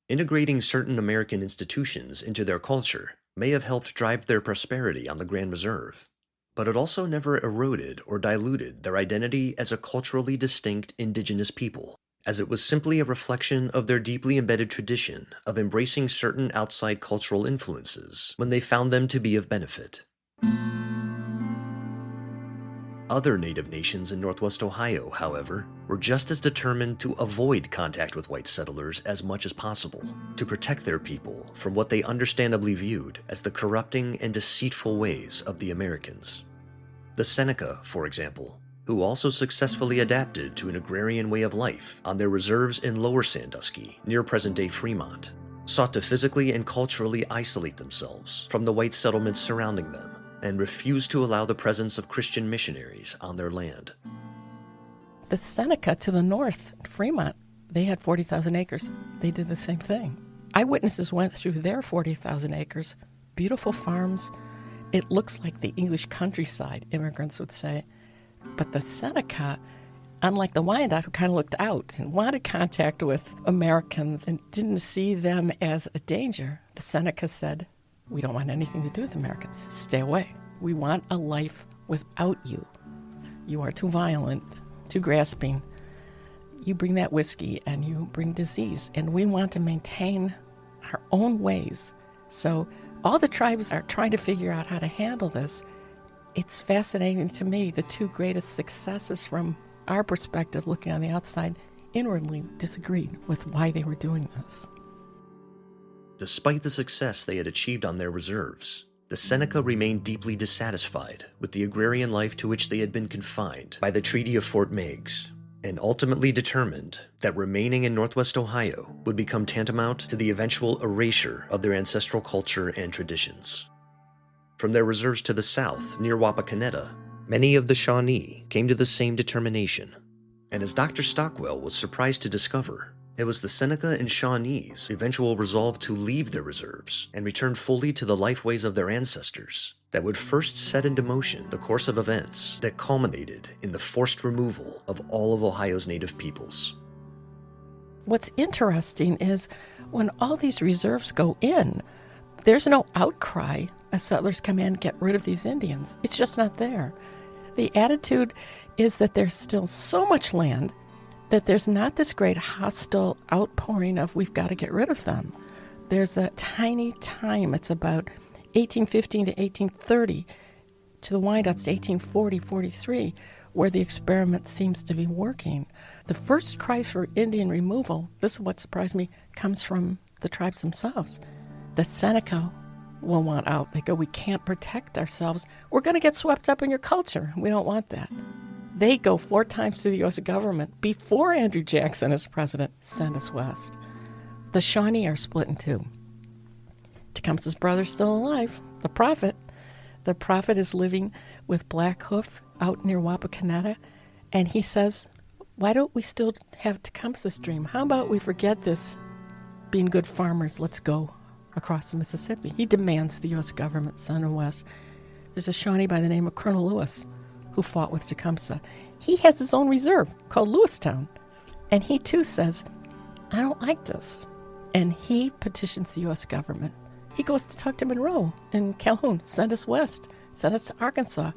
integrating certain American institutions into their culture may have helped drive their prosperity on the Grand Reserve. but it also never eroded or diluted their identity as a culturally distinct indigenous people, as it was simply a reflection of their deeply embedded tradition of embracing certain outside cultural influences when they found them to be of benefit. Other native nations in Northwest Ohio, however, were just as determined to avoid contact with white settlers as much as possible, to protect their people from what they understandably viewed as the corrupting and deceitful ways of the Americans. The Seneca, for example, who also successfully adapted to an agrarian way of life on their reserves in Lower Sandusky, near present-day Fremont, sought to physically and culturally isolate themselves from the white settlements surrounding them, and refused to allow the presence of Christian missionaries on their land. The Seneca to the north, Fremont, they had 40,000 acres. They did the same thing. Eyewitnesses went through their 40,000 acres, beautiful farms. It looks like the English countryside, immigrants would say. But the Seneca, unlike the Wyandotte, who kind of looked out and wanted contact with Americans and didn't see them as a danger, the Seneca said, "We don't want anything to do with Americans. Stay away. We want a life without you. You are too violent, too grasping. You bring that whiskey and you bring disease, and we want to maintain our own ways." So all the tribes are trying to figure out how to handle this. It's fascinating to me. The two greatest successes from our perspective, looking on the outside, inwardly disagreed with why they were doing this. Despite the success they had achieved on their reserves, the Seneca remained deeply dissatisfied with the agrarian life to which they had been confined by the Treaty of Fort Meigs, and ultimately determined that remaining in Northwest Ohio would become tantamount to the eventual erasure of their ancestral culture and traditions. From their reserves to the south, near Wapakoneta, many of the Shawnee came to the same determination, and as Dr. Stockwell was surprised to discover, it was the Seneca and Shawnees' eventual resolve to leave their reserves and return fully to the life ways of their ancestors that would first set into motion the course of events that culminated in the forced removal of all of Ohio's native peoples. What's interesting is when all these reserves go in, there's no outcry as settlers come in, get rid of these Indians. It's just not there. The attitude is that there's still so much land that there's not this great hostile outpouring of we've got to get rid of them. There's a tiny time, it's about 1815 to 1830, to the Wyandotte's 1840, 43, where the experiment seems to be working. The first cries for Indian removal, this is what surprised me, comes from the tribes themselves. The Seneca will want out. They go, "We can't protect ourselves. We're going to get swept up in your culture. We don't want that." They go 4 times to the U.S. government before Andrew Jackson as president, send us west. The Shawnee are split in two. Tecumseh's brother's still alive, the prophet. The prophet is living with Black Hoof out near Wapakoneta, and he says, "Why don't we still have Tecumseh's dream? How about we forget this being good farmers? Let's go across the Mississippi." He demands the U.S. government send him west. There's a Shawnee by the name of Colonel Lewis who fought with Tecumseh. He has his own reserve called Lewistown, and he too says, "I don't like this." And he petitions the U.S. government. He goes to talk to Monroe in Calhoun, send us west, send us to Arkansas.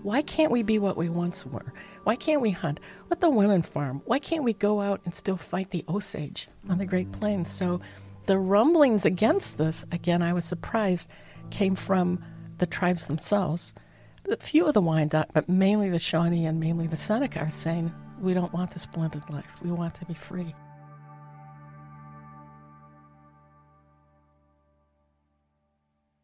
Why can't we be what we once were? Why can't we hunt? Let the women farm. Why can't we go out and still fight the Osage on the Great Plains? So the rumblings against this, again, I was surprised, came from the tribes themselves. A few of the Wyandotte, but mainly the Shawnee and mainly the Seneca are saying, we don't want this blended life. We want to be free.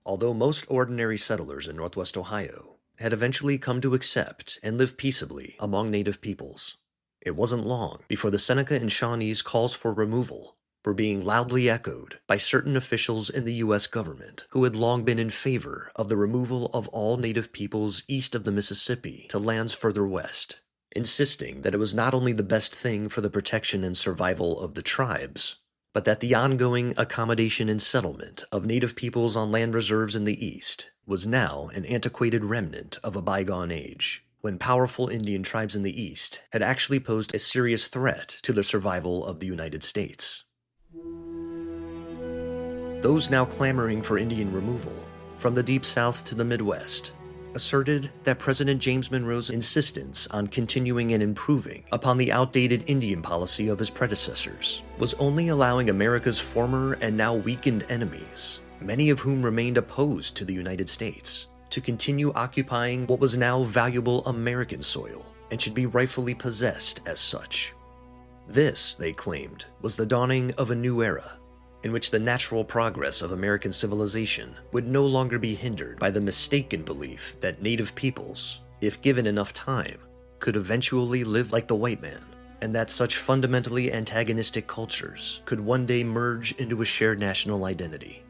Although most ordinary settlers in Northwest Ohio had eventually come to accept and live peaceably among native peoples, it wasn't long before the Seneca and Shawnees' calls for removal were being loudly echoed by certain officials in the U.S. government who had long been in favor of the removal of all native peoples east of the Mississippi to lands further west, insisting that it was not only the best thing for the protection and survival of the tribes, but that the ongoing accommodation and settlement of native peoples on land reserves in the east was now an antiquated remnant of a bygone age, when powerful Indian tribes in the east had actually posed a serious threat to the survival of the United States. Those now clamoring for Indian removal, from the Deep South to the Midwest, asserted that President James Monroe's insistence on continuing and improving upon the outdated Indian policy of his predecessors was only allowing America's former and now weakened enemies, many of whom remained opposed to the United States, to continue occupying what was now valuable American soil and should be rightfully possessed as such. This, they claimed, was the dawning of a new era, in which the natural progress of American civilization would no longer be hindered by the mistaken belief that native peoples, if given enough time, could eventually live like the white man, and that such fundamentally antagonistic cultures could one day merge into a shared national identity.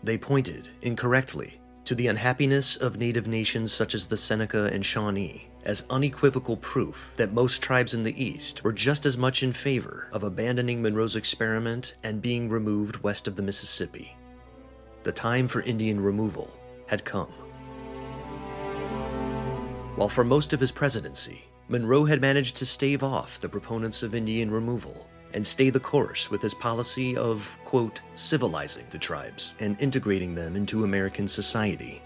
They pointed, incorrectly, to the unhappiness of native nations such as the Seneca and Shawnee as unequivocal proof that most tribes in the East were just as much in favor of abandoning Monroe's experiment and being removed west of the Mississippi. The time for Indian removal had come. While for most of his presidency, Monroe had managed to stave off the proponents of Indian removal and stay the course with his policy of, quote, civilizing the tribes and integrating them into American society.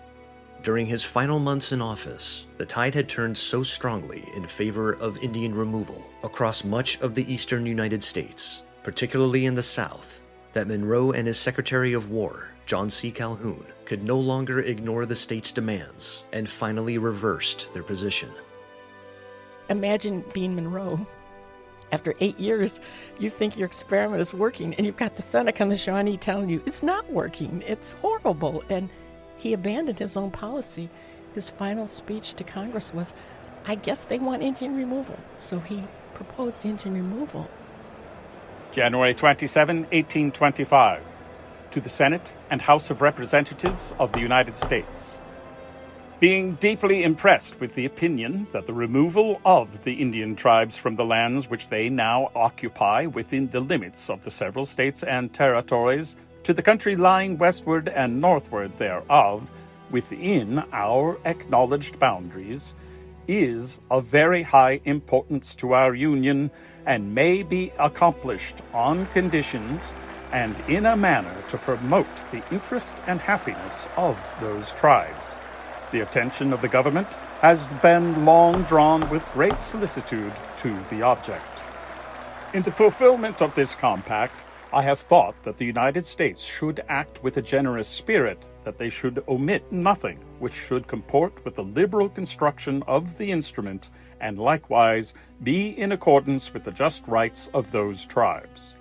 During his final months in office, the tide had turned so strongly in favor of Indian removal across much of the eastern United States, particularly in the South, that Monroe and his Secretary of War, John C. Calhoun, could no longer ignore the state's demands and finally reversed their position. Imagine being Monroe. After 8 years, you think your experiment is working, and you've got the Seneca and the Shawnee telling you it's not working, it's horrible. And he abandoned his own policy. His final speech to Congress was, I guess they want Indian removal. So he proposed Indian removal. January 27, 1825. To the Senate and House of Representatives of the United States. Being deeply impressed with the opinion that the removal of the Indian tribes from the lands which they now occupy within the limits of the several states and territories to the country lying westward and northward thereof, within our acknowledged boundaries, is of very high importance to our Union and may be accomplished on conditions and in a manner to promote the interest and happiness of those tribes. The attention of the government has been long drawn with great solicitude to the object. In the fulfillment of this compact, I have thought that the United States should act with a generous spirit, that they should omit nothing which should comport with the liberal construction of the instrument, and likewise be in accordance with the just rights of those tribes.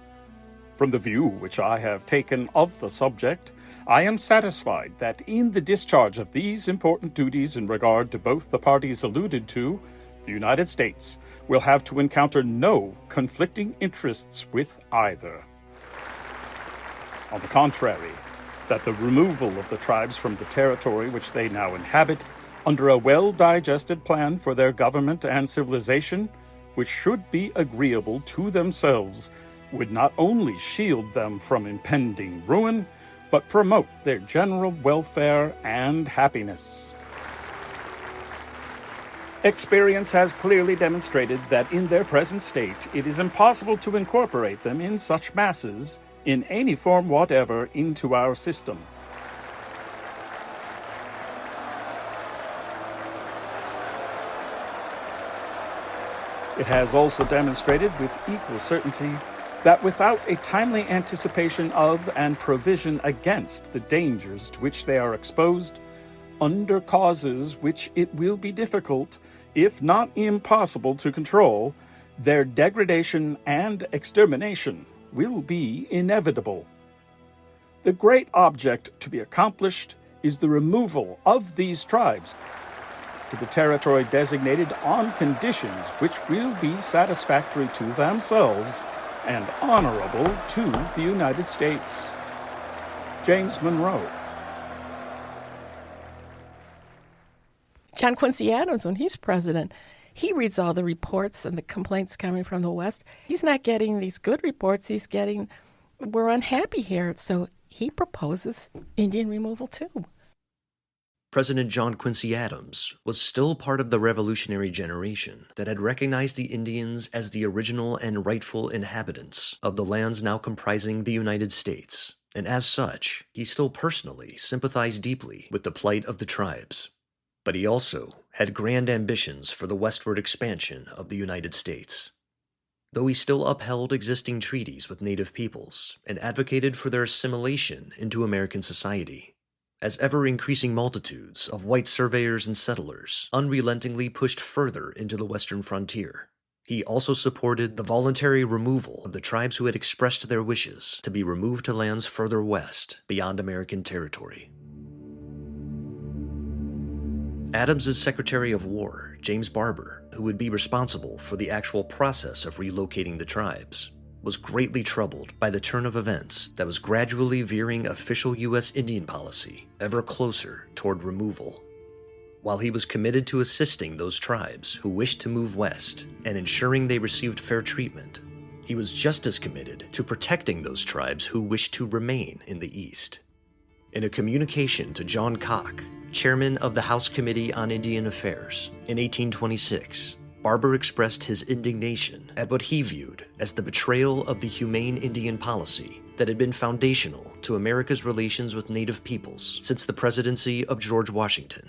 From the view which I have taken of the subject, I am satisfied that in the discharge of these important duties in regard to both the parties alluded to, the United States will have to encounter no conflicting interests with either. On the contrary, that the removal of the tribes from the territory which they now inhabit, under a well-digested plan for their government and civilization, which should be agreeable to themselves, would not only shield them from impending ruin, but promote their general welfare and happiness. Experience has clearly demonstrated that in their present state it is impossible to incorporate them in such masses, in any form whatever, into our system. It has also demonstrated with equal certainty that without a timely anticipation of and provision against the dangers to which they are exposed, under causes which it will be difficult, if not impossible to control, their degradation and extermination will be inevitable. The great object to be accomplished is the removal of these tribes to the territory designated on conditions which will be satisfactory to themselves and honorable to the United States. James Monroe. John Quincy Adams, when he's president, he reads all the reports and the complaints coming from the West. He's not getting these good reports. He's getting, we're unhappy here. So he proposes Indian removal too. President John Quincy Adams was still part of the revolutionary generation that had recognized the Indians as the original and rightful inhabitants of the lands now comprising the United States, and as such, he still personally sympathized deeply with the plight of the tribes. But he also had grand ambitions for the westward expansion of the United States. Though he still upheld existing treaties with Native peoples and advocated for their assimilation into American society, as ever-increasing multitudes of white surveyors and settlers unrelentingly pushed further into the western frontier, he also supported the voluntary removal of the tribes who had expressed their wishes to be removed to lands further west beyond American territory. Adams's Secretary of War, James Barber, who would be responsible for the actual process of relocating the tribes, was greatly troubled by the turn of events that was gradually veering official U.S. Indian policy ever closer toward removal. While he was committed to assisting those tribes who wished to move west and ensuring they received fair treatment, he was just as committed to protecting those tribes who wished to remain in the east. In a communication to John Cock, chairman of the House Committee on Indian Affairs, in 1826, Barber expressed his indignation at what he viewed as the betrayal of the humane Indian policy that had been foundational to America's relations with Native peoples since the presidency of George Washington.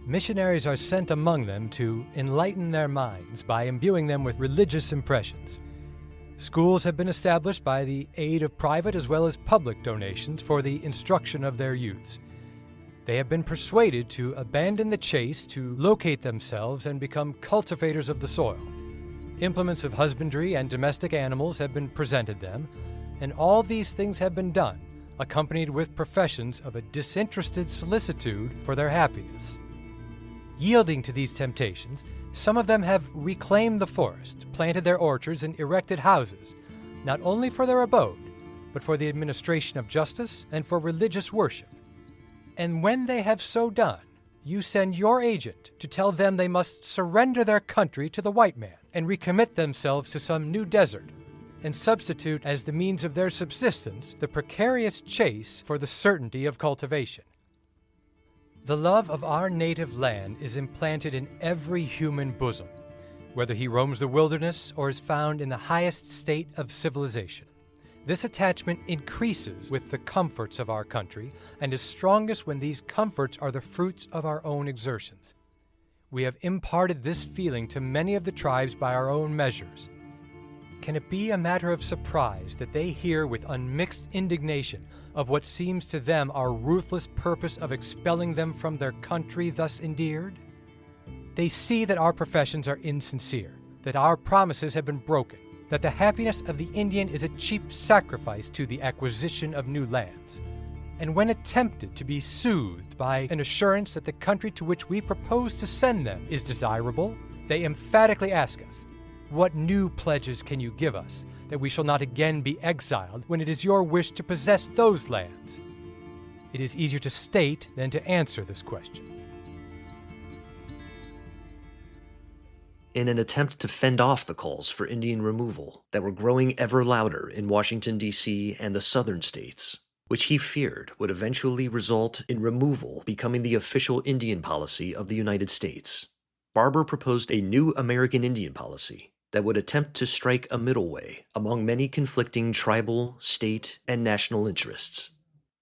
Missionaries are sent among them to enlighten their minds by imbuing them with religious impressions. Schools have been established by the aid of private as well as public donations for the instruction of their youths. They have been persuaded to abandon the chase to locate themselves and become cultivators of the soil. Implements of husbandry and domestic animals have been presented them, and all these things have been done, accompanied with professions of a disinterested solicitude for their happiness. Yielding to these temptations, some of them have reclaimed the forest, planted their orchards, and erected houses, not only for their abode, but for the administration of justice and for religious worship. And when they have so done, you send your agent to tell them they must surrender their country to the white man and recommit themselves to some new desert, and substitute as the means of their subsistence the precarious chase for the certainty of cultivation. The love of our native land is implanted in every human bosom, whether he roams the wilderness or is found in the highest state of civilization. This attachment increases with the comforts of our country and is strongest when these comforts are the fruits of our own exertions. We have imparted this feeling to many of the tribes by our own measures. Can it be a matter of surprise that they hear with unmixed indignation of what seems to them our ruthless purpose of expelling them from their country thus endeared? They see that our professions are insincere, that our promises have been broken, that the happiness of the Indian is a cheap sacrifice to the acquisition of new lands. And when attempted to be soothed by an assurance that the country to which we propose to send them is desirable, they emphatically ask us, "What new pledges can you give us that we shall not again be exiled when it is your wish to possess those lands?" It is easier to state than to answer this question. In an attempt to fend off the calls for Indian removal that were growing ever louder in Washington, D.C. and the southern states, which he feared would eventually result in removal becoming the official Indian policy of the United States, Barber proposed a new American Indian policy that would attempt to strike a middle way among many conflicting tribal, state, and national interests.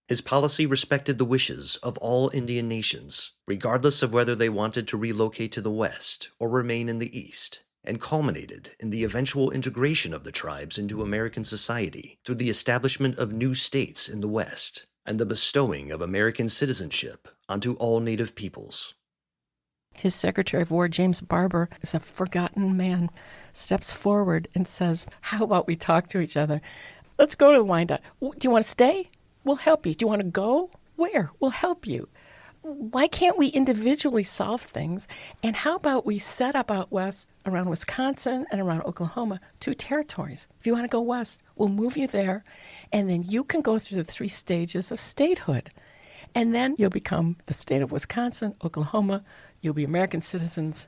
His policy respected the wishes of all Indian nations, regardless of whether they wanted to relocate to the west or remain in the east, and culminated in the eventual integration of the tribes into American society through the establishment of new states in the west and the bestowing of American citizenship onto all native peoples. His Secretary of War, James Barber, is a forgotten man, steps forward and says, "How about we talk to each other? Let's go to the Wyandotte. Do you want to stay? We'll help you. Do you want to go? Where? We'll help you. Why can't we individually solve things? And how about we set up out west around Wisconsin and around Oklahoma 2 territories? If you want to go west, we'll move you there, and then you can go through the 3 stages of statehood. And then you'll become the state of Wisconsin, Oklahoma. You'll be American citizens."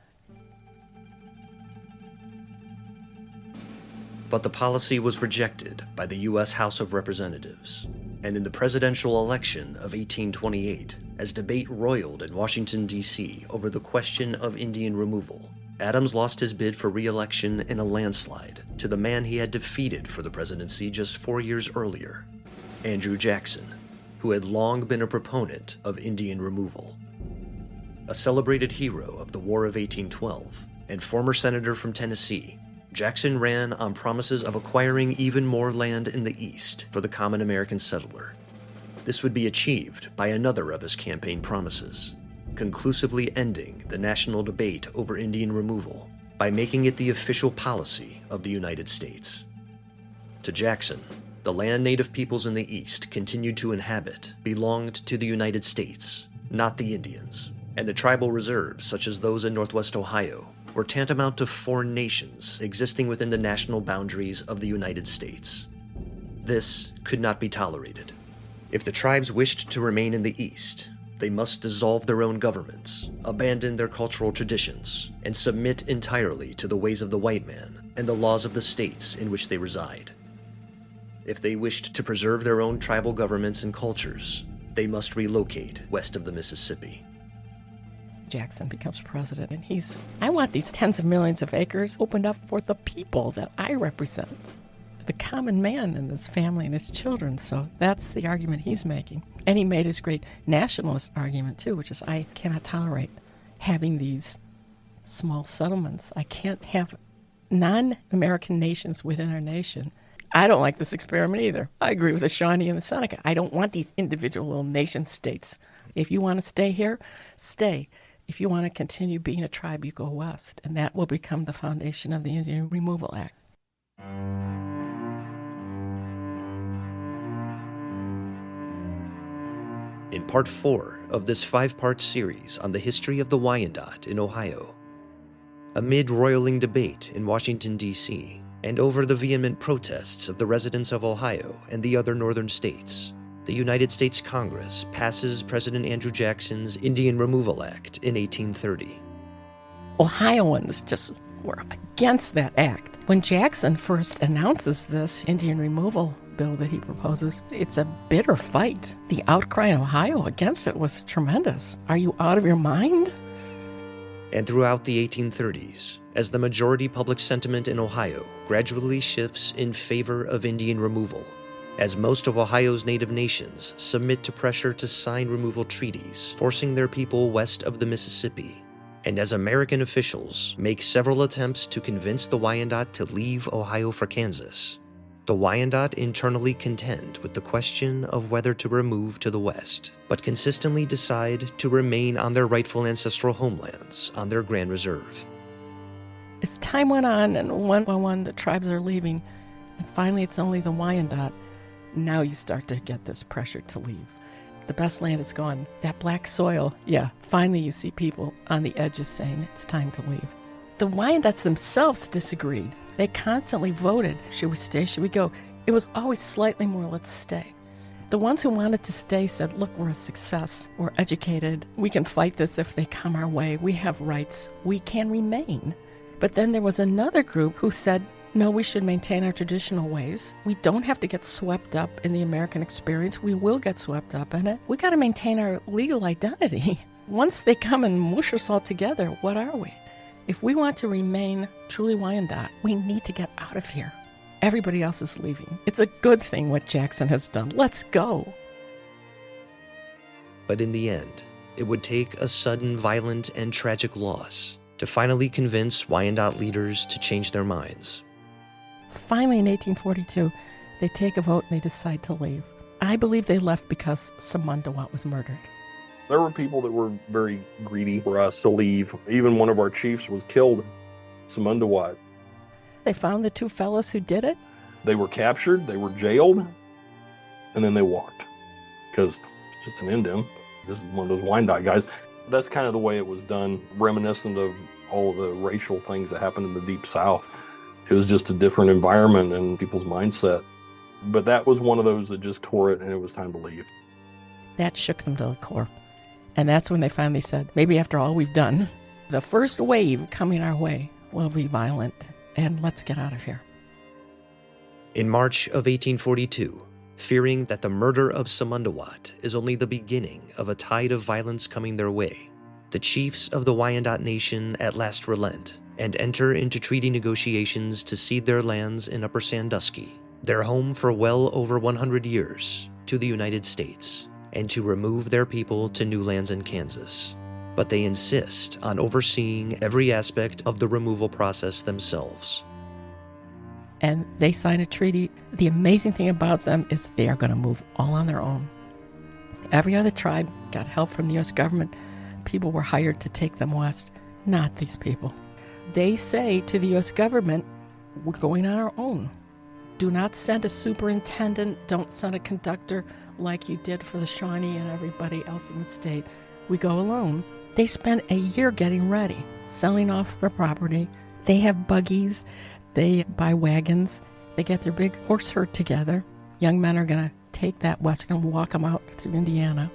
But the policy was rejected by the U.S. House of Representatives, and in the presidential election of 1828, as debate roiled in Washington, D.C. over the question of Indian removal, Adams lost his bid for re-election in a landslide to the man he had defeated for the presidency just 4 years earlier, Andrew Jackson, who had long been a proponent of Indian removal. A celebrated hero of the War of 1812 and former senator from Tennessee, Jackson ran on promises of acquiring even more land in the East for the common American settler. This would be achieved by another of his campaign promises, conclusively ending the national debate over Indian removal by making it the official policy of the United States. To Jackson, the land Native peoples in the East continued to inhabit belonged to the United States, not the Indians, and the tribal reserves, such as those in Northwest Ohio, were tantamount to foreign nations existing within the national boundaries of the United States. This could not be tolerated. If the tribes wished to remain in the East, they must dissolve their own governments, abandon their cultural traditions, and submit entirely to the ways of the white man and the laws of the states in which they reside. If they wished to preserve their own tribal governments and cultures, they must relocate west of the Mississippi. Jackson becomes president, and I want these tens of millions of acres opened up for the people that I represent, the common man and his family and his children. So that's the argument he's making. And he made his great nationalist argument, too, which is I cannot tolerate having these small settlements. I can't have non-American nations within our nation. I don't like this experiment either. I agree with the Shawnee and the Seneca. I don't want these individual little nation states. If you want to stay here, stay. If you want to continue being a tribe, you go west, and that will become the foundation of the Indian Removal Act. In part 4 of this 5-part series on the history of the Wyandotte in Ohio, amid roiling debate in Washington, D.C., and over the vehement protests of the residents of Ohio and the other northern states, the United States Congress passes President Andrew Jackson's Indian Removal Act in 1830. Ohioans just were against that act. When Jackson first announces this Indian removal bill that he proposes, it's a bitter fight. The outcry in Ohio against it was tremendous. Are you out of your mind? And throughout the 1830s, as the majority public sentiment in Ohio gradually shifts in favor of Indian removal, as most of Ohio's native nations submit to pressure to sign removal treaties forcing their people west of the Mississippi, and as American officials make several attempts to convince the Wyandotte to leave Ohio for Kansas, the Wyandotte internally contend with the question of whether to remove to the west, but consistently decide to remain on their rightful ancestral homelands on their Grand Reserve. As time went on, and one by one the tribes are leaving, and finally it's only the Wyandotte. Now you start to get this pressure to leave. The best land is gone. That black soil, finally you see people on the edges saying it's time to leave. The Wyandottes themselves disagreed. They constantly voted, should we stay, should we go? It was always slightly more, let's stay. The ones who wanted to stay said, look, we're a success, we're educated, we can fight this if they come our way, we have rights, we can remain. But then there was another group who said, no, we should maintain our traditional ways. We don't have to get swept up in the American experience. We will get swept up in it. We got to maintain our legal identity. Once they come and mush us all together, what are we? If we want to remain truly Wyandotte, we need to get out of here. Everybody else is leaving. It's a good thing what Jackson has done. Let's go. But in the end, it would take a sudden, violent, and tragic loss to finally convince Wyandotte leaders to change their minds. Finally, in 1842, they take a vote and they decide to leave. I believe they left because Samundawatt was murdered. There were people that were very greedy for us to leave. Even one of our chiefs was killed, Samundawatt. They found the two fellows who did it. They were captured, they were jailed, and then they walked. Because it's just an Indian. This is one of those Wyandotte guys. That's kind of the way it was done, reminiscent of all of the racial things that happened in the Deep South. It was just a different environment and people's mindset. But that was one of those that just tore it and it was time to leave. That shook them to the core. And that's when they finally said, maybe after all we've done, the first wave coming our way will be violent and let's get out of here. In March of 1842, fearing that the murder of Samundawatt is only the beginning of a tide of violence coming their way, the chiefs of the Wyandotte Nation at last relent and enter into treaty negotiations to cede their lands in Upper Sandusky, their home for well over 100 years, to the United States, and to remove their people to new lands in Kansas. but they insist on overseeing every aspect of the removal process themselves. And they sign a treaty. The amazing thing about them is they are going to move all on their own. Every other tribe got help from the U.S. government. People were hired to take them west, not these people. They say to the U.S. government, we're going on our own. Do not send a superintendent. Don't send a conductor like you did for the Shawnee and everybody else in the state. We go alone. They spend a year getting ready, selling off their property. They have buggies. They buy wagons. They get their big horse herd together. Young men are going to take that west and walk them out through Indiana.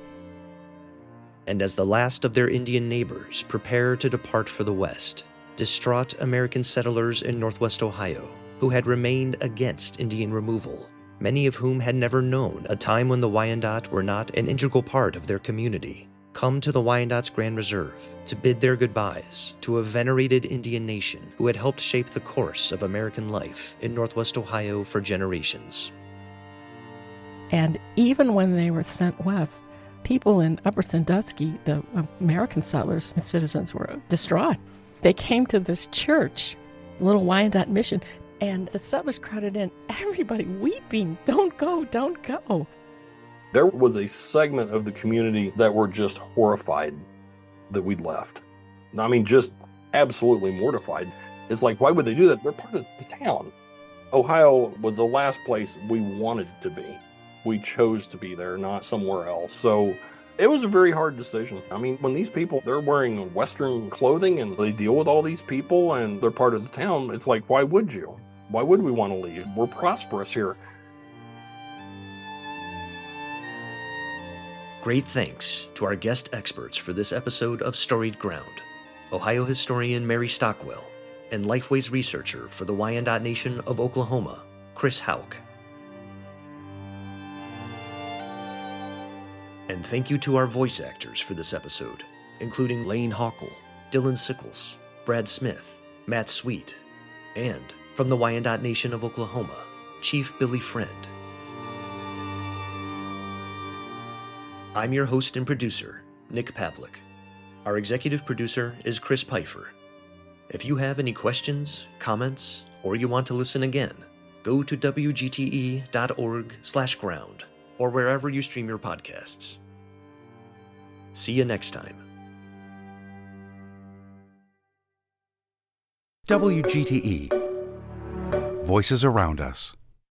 And as the last of their Indian neighbors prepare to depart for the west, distraught American settlers in northwest Ohio, who had remained against Indian removal, many of whom had never known a time when the Wyandotte were not an integral part of their community, come to the Wyandotte's Grand Reserve to bid their goodbyes to a venerated Indian nation who had helped shape the course of American life in northwest Ohio for generations. And even when they were sent west, people in Upper Sandusky, the American settlers and citizens, were distraught. They came to this church, little Wyandotte mission, and the settlers crowded in, everybody weeping, don't go, don't go. There was a segment of the community that were just horrified that we'd left. I mean, just absolutely mortified. It's like, why would they do that? They're part of the town. Ohio was the last place we wanted to be. We chose to be there, not somewhere else. So it was a very hard decision. I mean, when these people, they're wearing Western clothing and they deal with all these people and they're part of the town, it's like, why would you? Why would we want to leave? We're prosperous here. Great thanks to our guest experts for this episode of Storied Ground, Ohio historian Mary Stockwell and Lifeways researcher for the Wyandotte Nation of Oklahoma, Chris Houck. And thank you to our voice actors for this episode, including Lane Hawkle, Dylan Sickles, Brad Smith, Matt Sweet, and, from the Wyandotte Nation of Oklahoma, Chief Billy Friend. I'm your host and producer, Nick Pavlik. Our executive producer is Chris Pfeiffer. If you have any questions, comments, or you want to listen again, go to wgte.org/ground or wherever you stream your podcasts. See you next time. WGTE. Voices around us.